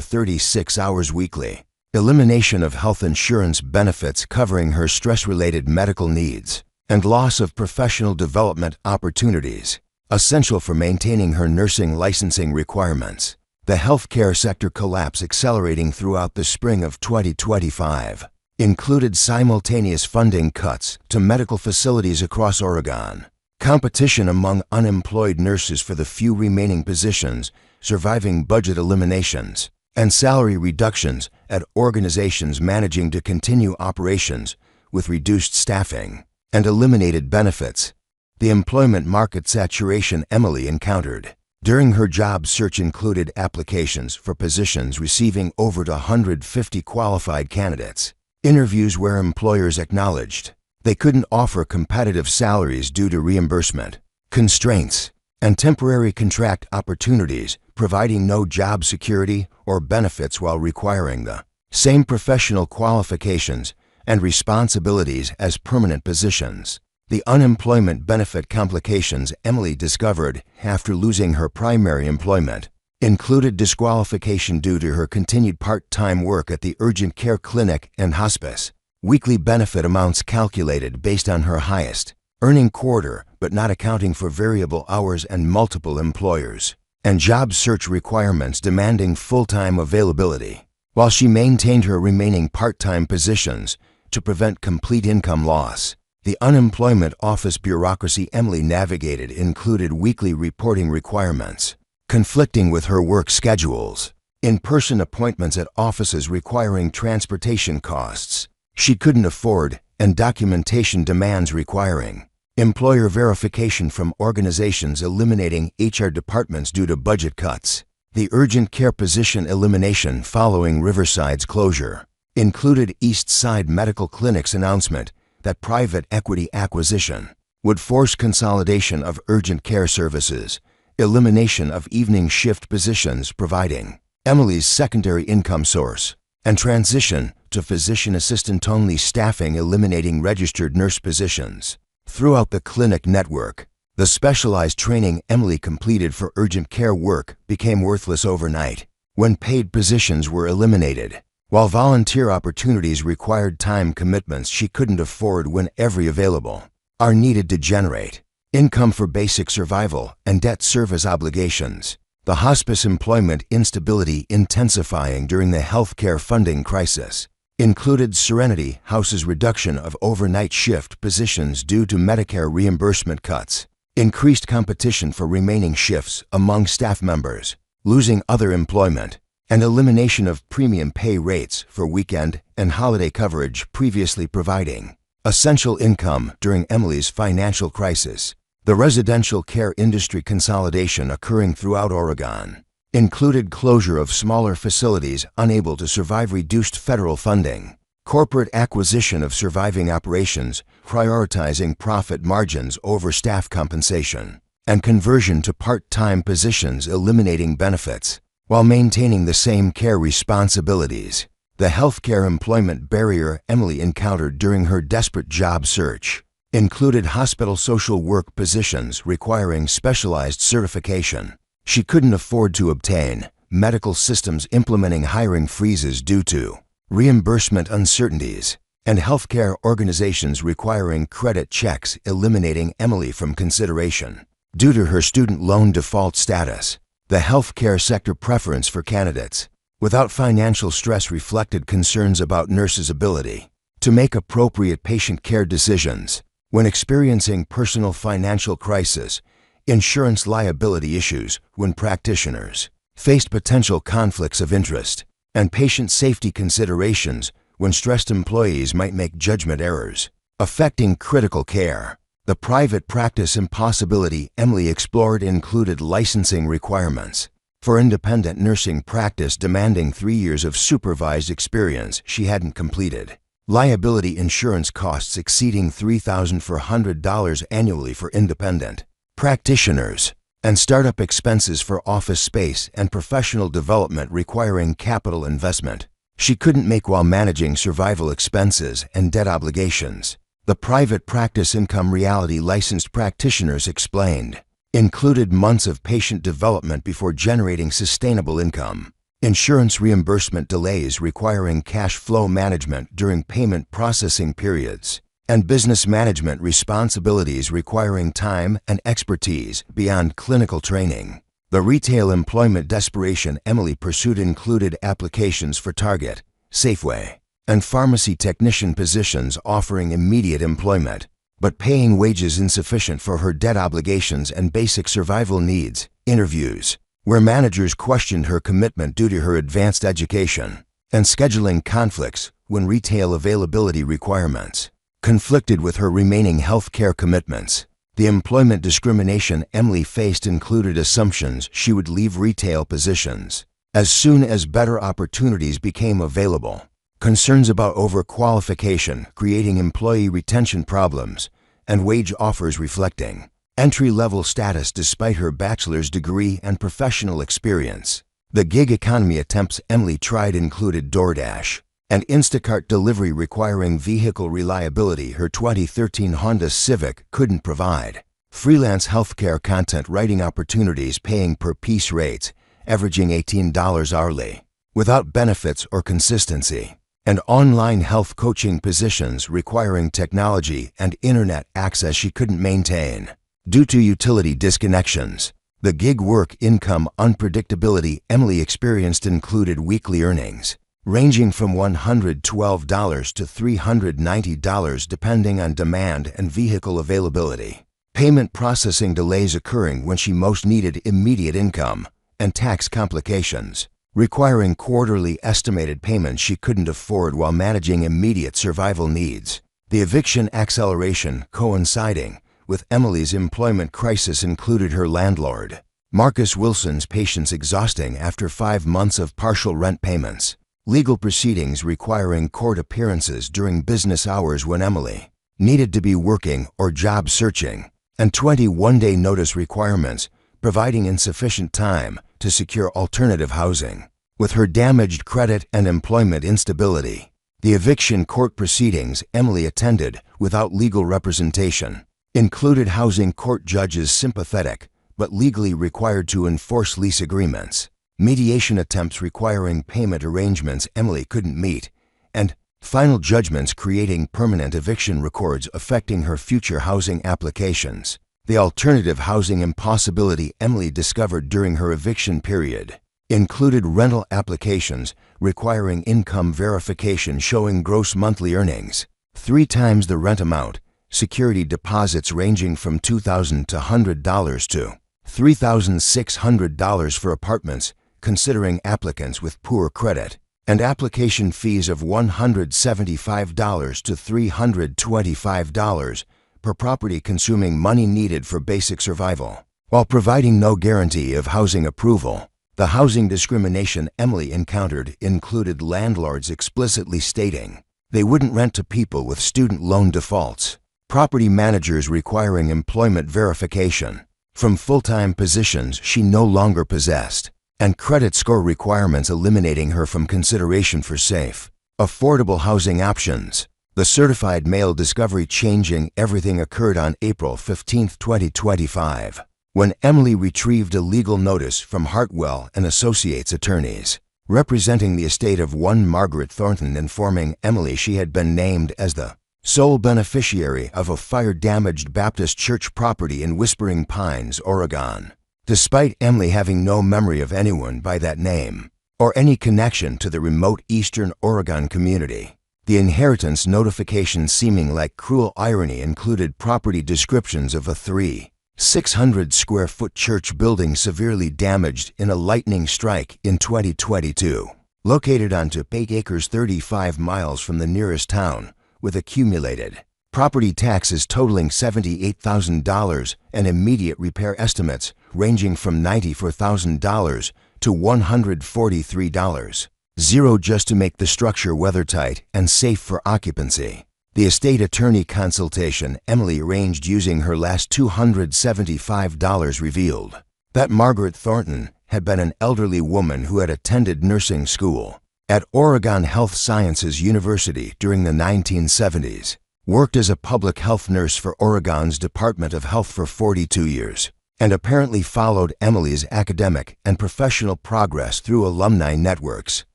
S1: 36 hours weekly. Elimination of health insurance benefits covering her stress-related medical needs, and loss of professional development opportunities, essential for maintaining her nursing licensing requirements. The healthcare sector collapse accelerating throughout the spring of 2025 included simultaneous funding cuts to medical facilities across Oregon, competition among unemployed nurses for the few remaining positions surviving budget eliminations, and salary reductions at organizations managing to continue operations with reduced staffing, and eliminated benefits. The employment market saturation Emily encountered during her job search included applications for positions receiving over 150 qualified candidates, interviews where employers acknowledged they couldn't offer competitive salaries due to reimbursement constraints, and temporary contract opportunities providing no job security or benefits while requiring the same professional qualifications and responsibilities as permanent positions. The unemployment benefit complications Emily discovered after losing her primary employment included disqualification due to her continued part-time work at the urgent care clinic and hospice, weekly benefit amounts calculated based on her highest earning quarter but not accounting for variable hours and multiple employers, and job search requirements demanding full-time availability, while she maintained her remaining part-time positions to prevent complete income loss. The unemployment office bureaucracy Emily navigated included weekly reporting requirements, conflicting with her work schedules, in-person appointments at offices requiring transportation costs she couldn't afford, and documentation demands requiring employer verification from organizations eliminating HR departments due to budget cuts. The urgent care position elimination following Riverside's closure included East Side Medical Clinic's announcement that private equity acquisition would force consolidation of urgent care services, elimination of evening shift positions providing Emily's secondary income source, and transition to physician assistant-only staffing eliminating registered nurse positions. Throughout the clinic network, the specialized training Emily completed for urgent care work became worthless overnight when paid positions were eliminated, while volunteer opportunities required time commitments she couldn't afford when every available are needed to generate income for basic survival and debt service obligations. The hospice employment instability intensifying during the healthcare funding crisis included Serenity House's reduction of overnight shift positions due to Medicare reimbursement cuts, increased competition for remaining shifts among staff members, losing other employment, and elimination of premium pay rates for weekend and holiday coverage previously providing essential income during Emily's financial crisis. The residential care industry consolidation occurring throughout Oregon included closure of smaller facilities unable to survive reduced federal funding, corporate acquisition of surviving operations prioritizing profit margins over staff compensation, and conversion to part-time positions eliminating benefits while maintaining the same care responsibilities. The healthcare employment barrier Emily encountered during her desperate job search included hospital social work positions requiring specialized certification she couldn't afford to obtain, medical systems implementing hiring freezes due to reimbursement uncertainties, and healthcare organizations requiring credit checks eliminating Emily from consideration. Due to her student loan default status, the healthcare sector preference for candidates without financial stress reflected concerns about nurses' ability to make appropriate patient care decisions when experiencing personal financial crisis, insurance liability issues when practitioners faced potential conflicts of interest, and patient safety considerations when stressed employees might make judgment errors affecting critical care. The private practice impossibility Emily explored included licensing requirements for independent nursing practice demanding 3 years of supervised experience she hadn't completed, liability insurance costs exceeding $3,400 annually for independent practitioners, and startup expenses for office space and professional development requiring capital investment. she couldn't make while managing survival expenses and debt obligations. The private practice income reality licensed practitioners explained included months of patient development before generating sustainable income, insurance reimbursement delays requiring cash flow management during payment processing periods, and business management responsibilities requiring time and expertise beyond clinical training. The retail employment desperation Emily pursued included applications for Target, Safeway, and pharmacy technician positions offering immediate employment, but paying wages insufficient for her debt obligations and basic survival needs. Interviews, where managers questioned her commitment due to her advanced education, and scheduling conflicts when retail availability requirements conflicted with her remaining health care commitments. The employment discrimination Emily faced included assumptions she would leave retail positions as soon as better opportunities became available, concerns about overqualification creating employee retention problems, and wage offers reflecting entry-level status despite her bachelor's degree and professional experience. The gig economy attempts Emily tried included DoorDash and Instacart delivery requiring vehicle reliability her 2013 Honda Civic couldn't provide, freelance healthcare content writing opportunities paying per-piece rates averaging $18 hourly, without benefits or consistency, and online health coaching positions requiring technology and internet access she couldn't maintain. Due to utility disconnections, the gig work income unpredictability Emily experienced included weekly earnings ranging from $112 to $390 depending on demand and vehicle availability, payment processing delays occurring when she most needed immediate income, and tax complications requiring quarterly estimated payments she couldn't afford while managing immediate survival needs. The eviction acceleration coinciding with Emily's employment crisis included her landlord, Marcus Wilson's patience exhausting after 5 months of partial rent payments, legal proceedings requiring court appearances during business hours when Emily needed to be working or job searching, and 21-day notice requirements providing insufficient time to secure alternative housing. With her damaged credit and employment instability, the eviction court proceedings Emily attended without legal representation included housing court judges sympathetic but legally required to enforce lease agreements, mediation attempts requiring payment arrangements Emily couldn't meet, and final judgments creating permanent eviction records affecting her future housing applications. The alternative housing impossibility Emily discovered during her eviction period included rental applications requiring income verification showing gross monthly earnings 3 times the rent amount, security deposits ranging from $2,000 to $100 to $3,600 for apartments considering applicants with poor credit, and application fees of $175 to $325 per property consuming money needed for basic survival. While providing no guarantee of housing approval, the housing discrimination Emily encountered included landlords explicitly stating they wouldn't rent to people with student loan defaults, property managers requiring employment verification from full-time positions she no longer possessed, and credit score requirements eliminating her from consideration for safe, affordable housing options. The certified mail discovery changing everything occurred on April 15, 2025, when Emily retrieved a legal notice from Hartwell and Associates attorneys, representing the estate of one Margaret Thornton, informing Emily she had been named as the sole beneficiary of a fire-damaged Baptist church property in Whispering Pines, Oregon. Despite Emily having no memory of anyone by that name or any connection to the remote eastern Oregon community, the inheritance notification seeming like cruel irony included property descriptions of a 600-square-foot church building severely damaged in a lightning strike in 2022, located on 8 acres 35 miles from the nearest town, with accumulated property taxes totaling $78,000 and immediate repair estimates ranging from $94,000 to $143,000 just to make the structure weathertight and safe for occupancy. The estate attorney consultation Emily arranged using her last $275 revealed that Margaret Thornton had been an elderly woman who had attended nursing school, at Oregon Health Sciences University during the 1970s, worked as a public health nurse for Oregon's Department of Health for 42 years, and apparently followed Emily's academic and professional progress through alumni networks.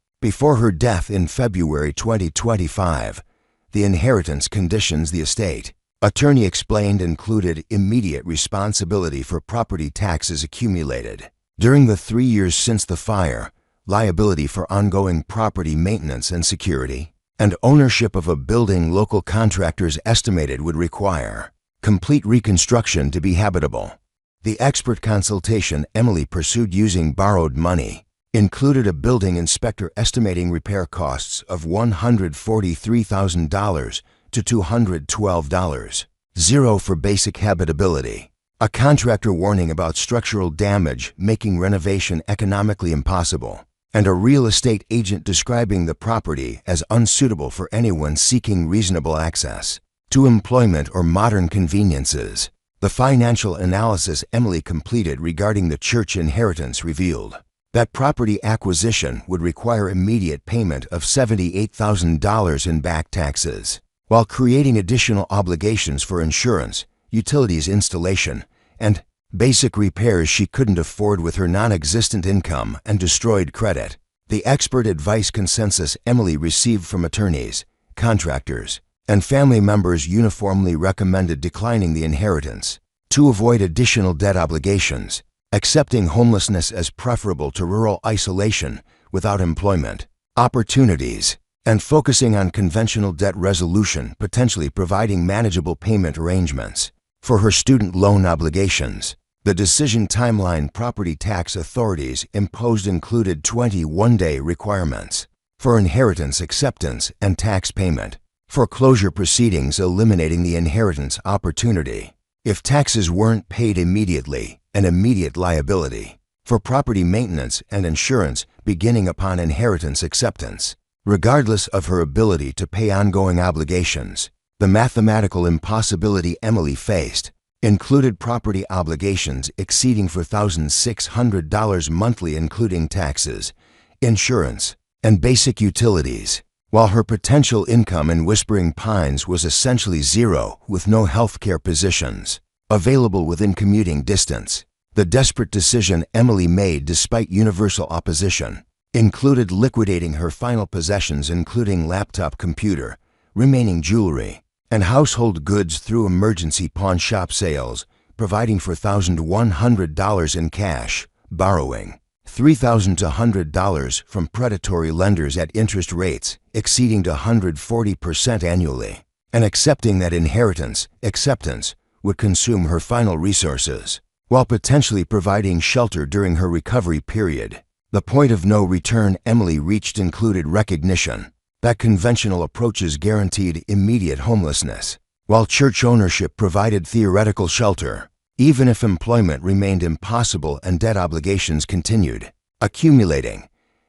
S1: Before her death in February 2025, the inheritance conditions the estate, attorney explained, included immediate responsibility for property taxes accumulated during the 3 years since the fire, liability for ongoing property maintenance and security, and ownership of a building local contractors estimated would require complete reconstruction to be habitable. The expert consultation Emily pursued using borrowed money included a building inspector estimating repair costs of $143,000 to $212, zero for basic habitability, a contractor warning about structural damage making renovation economically impossible, and a real estate agent describing the property as unsuitable for anyone seeking reasonable access to employment or modern conveniences. The financial analysis Emily completed regarding the church inheritance revealed that property acquisition would require immediate payment of $78,000 in back taxes, while creating additional obligations for insurance, utilities installation, and basic repairs she couldn't afford with her non-existent income and destroyed credit. The expert advice consensus Emily received from attorneys, contractors, and family members uniformly recommended declining the inheritance to avoid additional debt obligations, accepting homelessness as preferable to rural isolation without employment opportunities, and focusing on conventional debt resolution, potentially providing manageable payment arrangements for her student loan obligations. The decision timeline property tax authorities imposed included 21-day requirements for inheritance acceptance and tax payment, foreclosure proceedings eliminating the inheritance opportunity if taxes weren't paid immediately, an immediate liability for property maintenance and insurance beginning upon inheritance acceptance, regardless of her ability to pay ongoing obligations. The mathematical impossibility Emily faced included property obligations exceeding $4,600 monthly, including taxes, insurance, and basic utilities, while her potential income in Whispering Pines was essentially zero with no healthcare positions available within commuting distance. The desperate decision Emily made despite universal opposition included liquidating her final possessions, including laptop computer, remaining jewelry, and household goods through emergency pawn shop sales, providing for $1,100 in cash, borrowing $3,000 to $100 from predatory lenders at interest rates exceeding to 140% annually, and accepting that inheritance acceptance would consume her final resources, while potentially providing shelter during her recovery period. The point of no return Emily reached included recognition that conventional approaches guaranteed immediate homelessness, while church ownership provided theoretical shelter, even if employment remained impossible and debt obligations continued accumulating.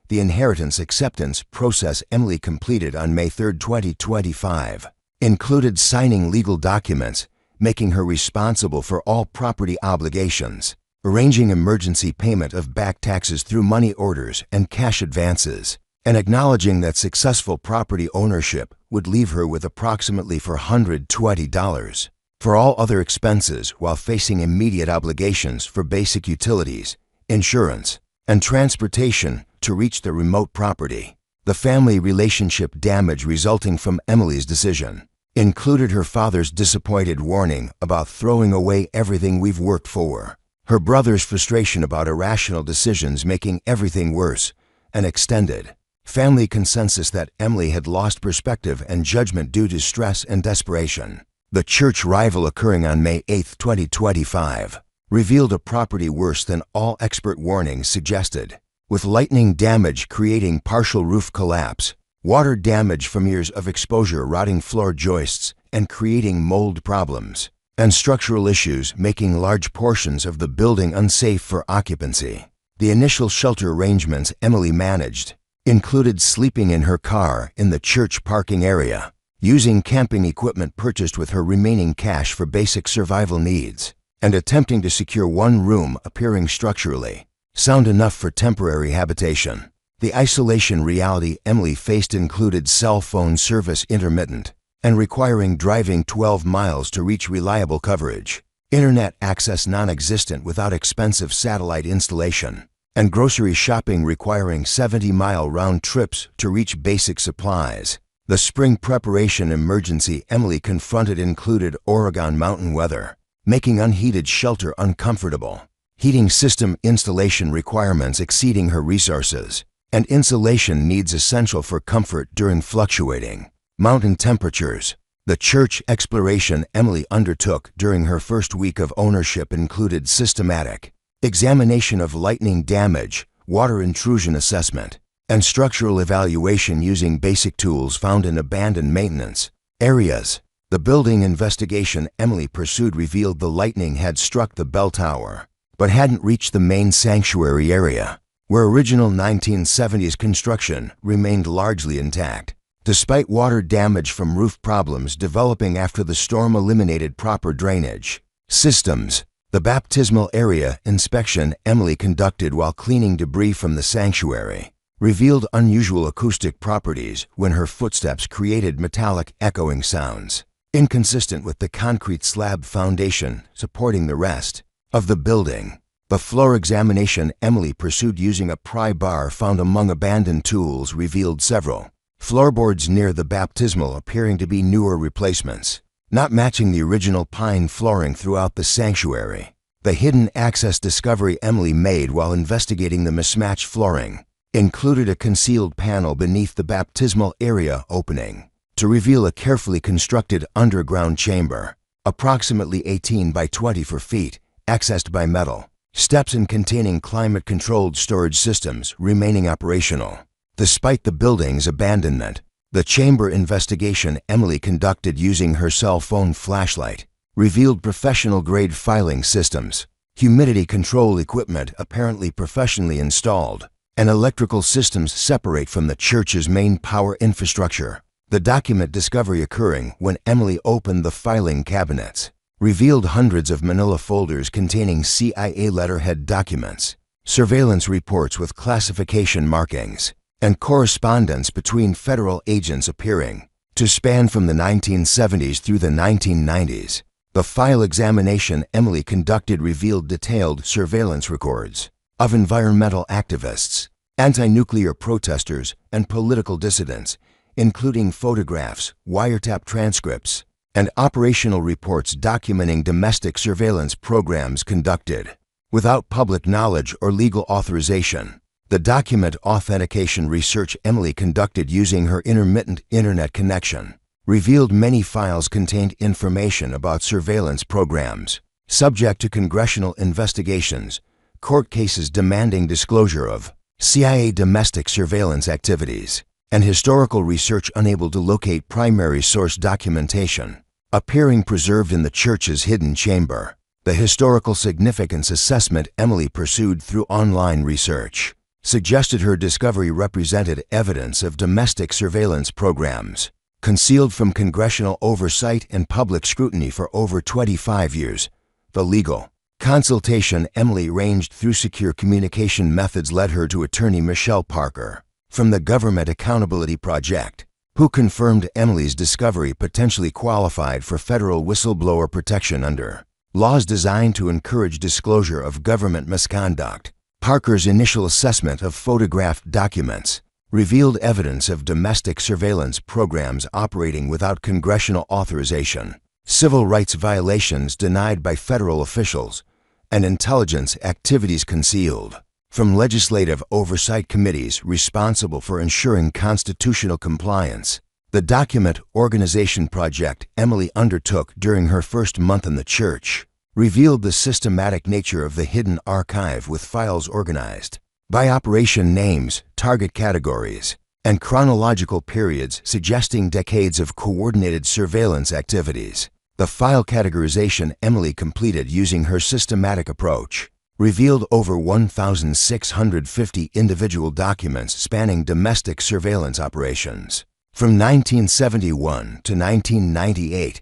S1: The inheritance acceptance process Emily completed on May 3, 2025, included signing legal documents, making her responsible for all property obligations, arranging emergency payment of back taxes through money orders and cash advances, and acknowledging that successful property ownership would leave her with approximately $420 for all other expenses, while facing immediate obligations for basic utilities, insurance, and transportation to reach the remote property. The family relationship damage resulting from Emily's decision included her father's disappointed warning about throwing away everything we've worked for, her brother's frustration about irrational decisions making everything worse, and extended family consensus that Emily had lost perspective and judgment due to stress and desperation. The church rival occurring on May 8, 2025, revealed a property worse than all expert warnings suggested, with lightning damage creating partial roof collapse, water damage from years of exposure rotting floor joists and creating mold problems, and structural issues making large portions of the building unsafe for occupancy. The initial shelter arrangements Emily managed included sleeping in her car in the church parking area, using camping equipment purchased with her remaining cash for basic survival needs, and attempting to secure one room appearing structurally sound enough for temporary habitation. The isolation reality Emily faced included cell phone service intermittent and requiring driving 12 miles to reach reliable coverage, internet access non-existent without expensive satellite installation, and grocery shopping requiring 70-mile round trips to reach basic supplies. The spring preparation emergency Emily confronted included Oregon mountain weather, making unheated shelter uncomfortable, heating system installation requirements exceeding her resources, and insulation needs essential for comfort during fluctuating mountain temperatures. The church exploration Emily undertook during her first week of ownership included systematic examination of lightning damage, water intrusion assessment, and structural evaluation using basic tools found in abandoned maintenance areas. The building investigation Emily pursued revealed the lightning had struck the bell tower, but hadn't reached the main sanctuary area, where original 1970s construction remained largely intact, despite water damage from roof problems developing after the storm eliminated proper drainage systems. The baptismal area inspection Emily conducted while cleaning debris from the sanctuary revealed unusual acoustic properties when her footsteps created metallic echoing sounds, inconsistent with the concrete slab foundation supporting the rest of the building. The floor examination Emily pursued using a pry bar found among abandoned tools revealed several floorboards near the baptismal appearing to be newer replacements, not matching the original pine flooring throughout the sanctuary. The hidden access discovery Emily made while investigating the mismatched flooring included a concealed panel beneath the baptismal area opening to reveal a carefully constructed underground chamber, approximately 18 by 24 feet, accessed by metal steps and containing climate-controlled storage systems remaining operational. Despite the building's abandonment, the chamber investigation Emily conducted using her cell phone flashlight revealed professional-grade filing systems, humidity control equipment apparently professionally installed, and electrical systems separate from the church's main power infrastructure. The document discovery occurring when Emily opened the filing cabinets revealed hundreds of manila folders containing CIA letterhead documents, surveillance reports with classification markings, and correspondence between federal agents appearing to span from the 1970s through the 1990s. The file examination Emily conducted revealed detailed surveillance records of environmental activists, anti-nuclear protesters, and political dissidents, including photographs, wiretap transcripts, and operational reports documenting domestic surveillance programs conducted without public knowledge or legal authorization. The document authentication research Emily conducted using her intermittent internet connection revealed many files contained information about surveillance programs subject to congressional investigations, court cases demanding disclosure of CIA domestic surveillance activities, and historical research unable to locate primary source documentation appearing preserved in the church's hidden chamber. The historical significance assessment Emily pursued through online research suggested her discovery represented evidence of domestic surveillance programs concealed from congressional oversight and public scrutiny for over 25 years. The legal consultation Emily ranged through secure communication methods led her to attorney Michelle Parker from the Government Accountability Project, who confirmed Emily's discovery potentially qualified for federal whistleblower protection under laws designed to encourage disclosure of government misconduct. Parker's initial assessment of photographed documents revealed evidence of domestic surveillance programs operating without congressional authorization, civil rights violations denied by federal officials, and intelligence activities concealed from legislative oversight committees responsible for ensuring constitutional compliance. The document organization project Emily undertook during her first month in the church revealed the systematic nature of the hidden archive with files organized by operation names, target categories, and chronological periods suggesting decades of coordinated surveillance activities. The file categorization Emily completed using her systematic approach revealed over 1,650 individual documents spanning domestic surveillance operations from 1971 to 1998,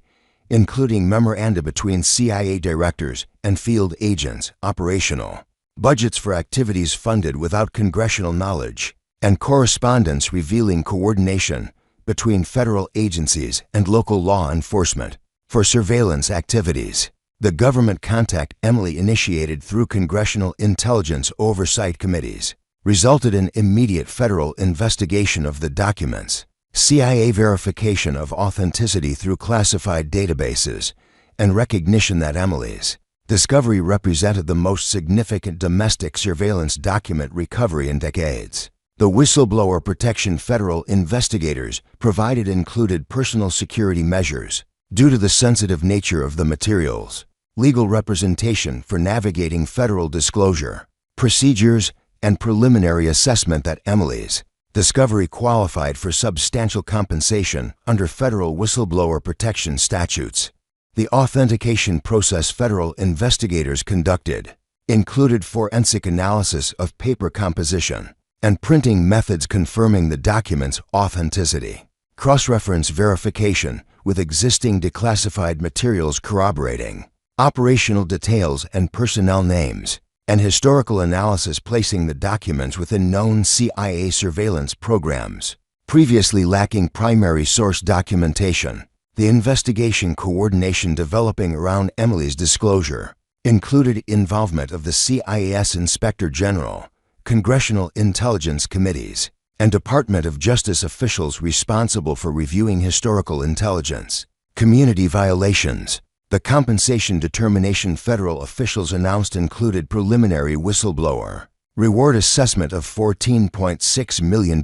S1: including memoranda between CIA directors and field agents, operational budgets for activities funded without congressional knowledge, and correspondence revealing coordination between federal agencies and local law enforcement for surveillance activities. The government contact Emily initiated through Congressional Intelligence Oversight Committees resulted in immediate federal investigation of the documents, CIA verification of authenticity through classified databases, and recognition that Emily's discovery represented the most significant domestic surveillance document recovery in decades. The whistleblower protection federal investigators provided included personal security measures due to the sensitive nature of the materials, legal representation for navigating federal disclosure, procedures, and preliminary assessment that Emily's discovery qualified for substantial compensation under federal whistleblower protection statutes. The authentication process federal investigators conducted included forensic analysis of paper composition and printing methods confirming the document's authenticity, cross-reference verification with existing declassified materials corroborating operational details and personnel names, and historical analysis placing the documents within known CIA surveillance programs, previously lacking primary source documentation. The investigation coordination developing around Emily's disclosure included involvement of the CIA's Inspector General, Congressional Intelligence Committees, and Department of Justice officials responsible for reviewing historical intelligence, community violations. The compensation determination federal officials announced included preliminary whistleblower reward assessment of $14.6 million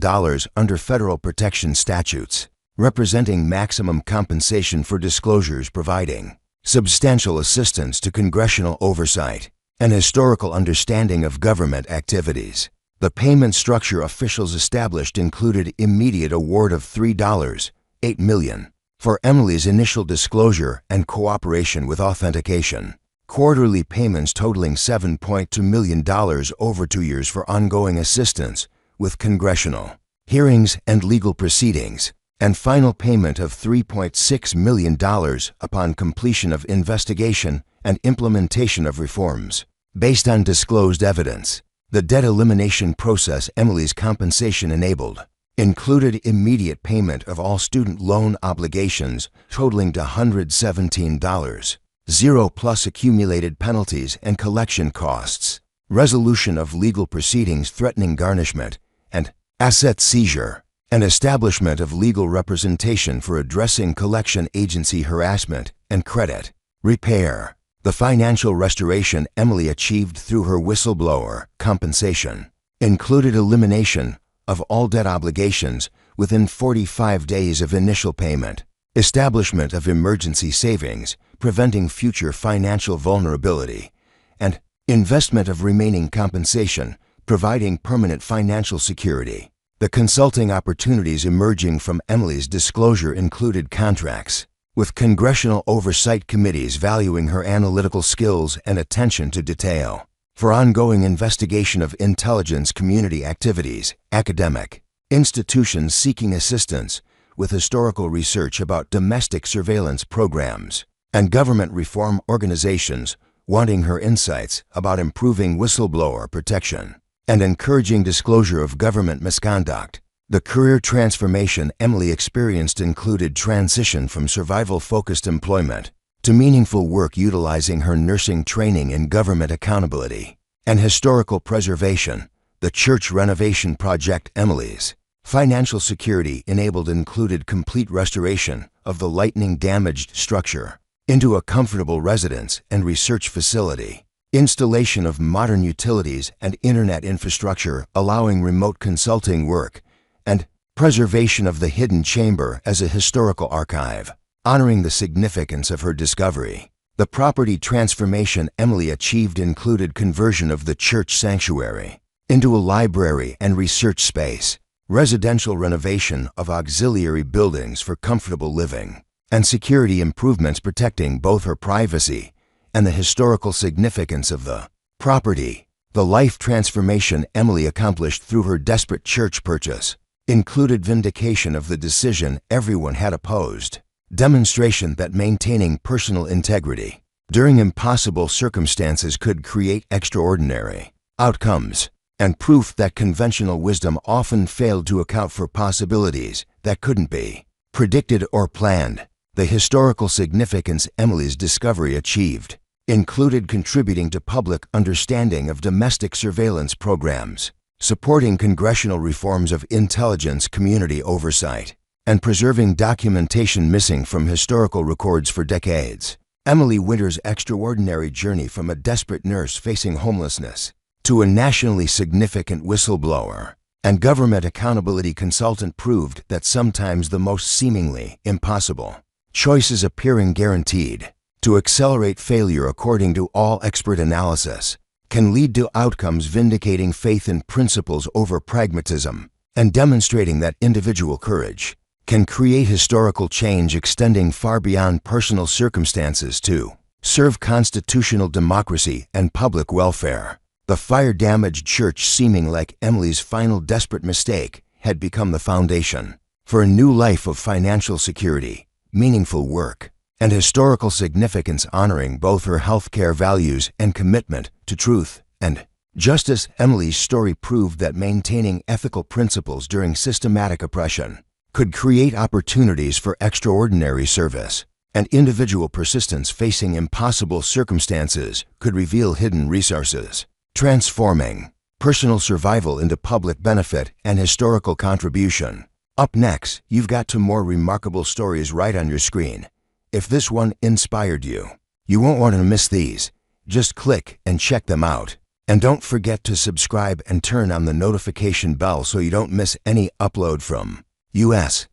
S1: under federal protection statutes, representing maximum compensation for disclosures providing substantial assistance to congressional oversight and historical understanding of government activities. The payment structure officials established included immediate award of $3.8 million for Emily's initial disclosure and cooperation with authentication, quarterly payments totaling $7.2 million over 2 years for ongoing assistance with congressional hearings and legal proceedings, and final payment of $3.6 million upon completion of investigation and implementation of reforms. Based on disclosed evidence, the debt elimination process Emily's compensation enabled included immediate payment of all student loan obligations totaling to $117, 0 plus accumulated penalties and collection costs, resolution of legal proceedings threatening garnishment and asset seizure, and establishment of legal representation for addressing collection agency harassment and credit repair. The financial restoration Emily achieved through her whistleblower compensation included elimination of all debt obligations within 45 days of initial payment, establishment of emergency savings preventing future financial vulnerability, and investment of remaining compensation providing permanent financial security. The consulting opportunities emerging from Emily's disclosure included contracts with congressional oversight committees valuing her analytical skills and attention to detail for ongoing investigation of intelligence community activities, academic institutions seeking assistance with historical research about domestic surveillance programs, and government reform organizations wanting her insights about improving whistleblower protection and encouraging disclosure of government misconduct. The career transformation Emily experienced included transition from survival-focused employment to meaningful work utilizing her nursing training in government accountability and historical preservation. The church renovation project Emily's financial security enabled included complete restoration of the lightning-damaged structure into a comfortable residence and research facility, installation of modern utilities and internet infrastructure allowing remote consulting work, and preservation of the hidden chamber as a historical archive, honoring the significance of her discovery. The property transformation Emily achieved included conversion of the church sanctuary into a library and research space, residential renovation of auxiliary buildings for comfortable living, and security improvements protecting both her privacy and the historical significance of the property. The life transformation Emily accomplished through her desperate church purchase included vindication of the decision everyone had opposed, demonstration that maintaining personal integrity during impossible circumstances could create extraordinary outcomes, and proof that conventional wisdom often failed to account for possibilities that couldn't be predicted or planned. The historical significance Emily's discovery achieved included contributing to public understanding of domestic surveillance programs, supporting congressional reforms of intelligence community oversight, and preserving documentation missing from historical records for decades. Emily Winter's extraordinary journey from a desperate nurse facing homelessness to a nationally significant whistleblower and government accountability consultant proved that sometimes the most seemingly impossible choices appearing guaranteed to accelerate failure according to all expert analysis can lead to outcomes vindicating faith in principles over pragmatism and demonstrating that individual courage can create historical change extending far beyond personal circumstances to serve constitutional democracy and public welfare. The fire-damaged church, seeming like Emily's final desperate mistake, had become the foundation for a new life of financial security, meaningful work, and historical significance, honoring both her healthcare values and commitment to truth and justice. Emily's story proved that maintaining ethical principles during systematic oppression could create opportunities for extraordinary service, and individual persistence facing impossible circumstances could reveal hidden resources, transforming personal survival into public benefit and historical contribution. Up next, you've got two more remarkable stories right on your screen. If this one inspired you, you won't want to miss these. Just click and check them out. And don't forget to subscribe and turn on the notification bell so you don't miss any upload from U.S.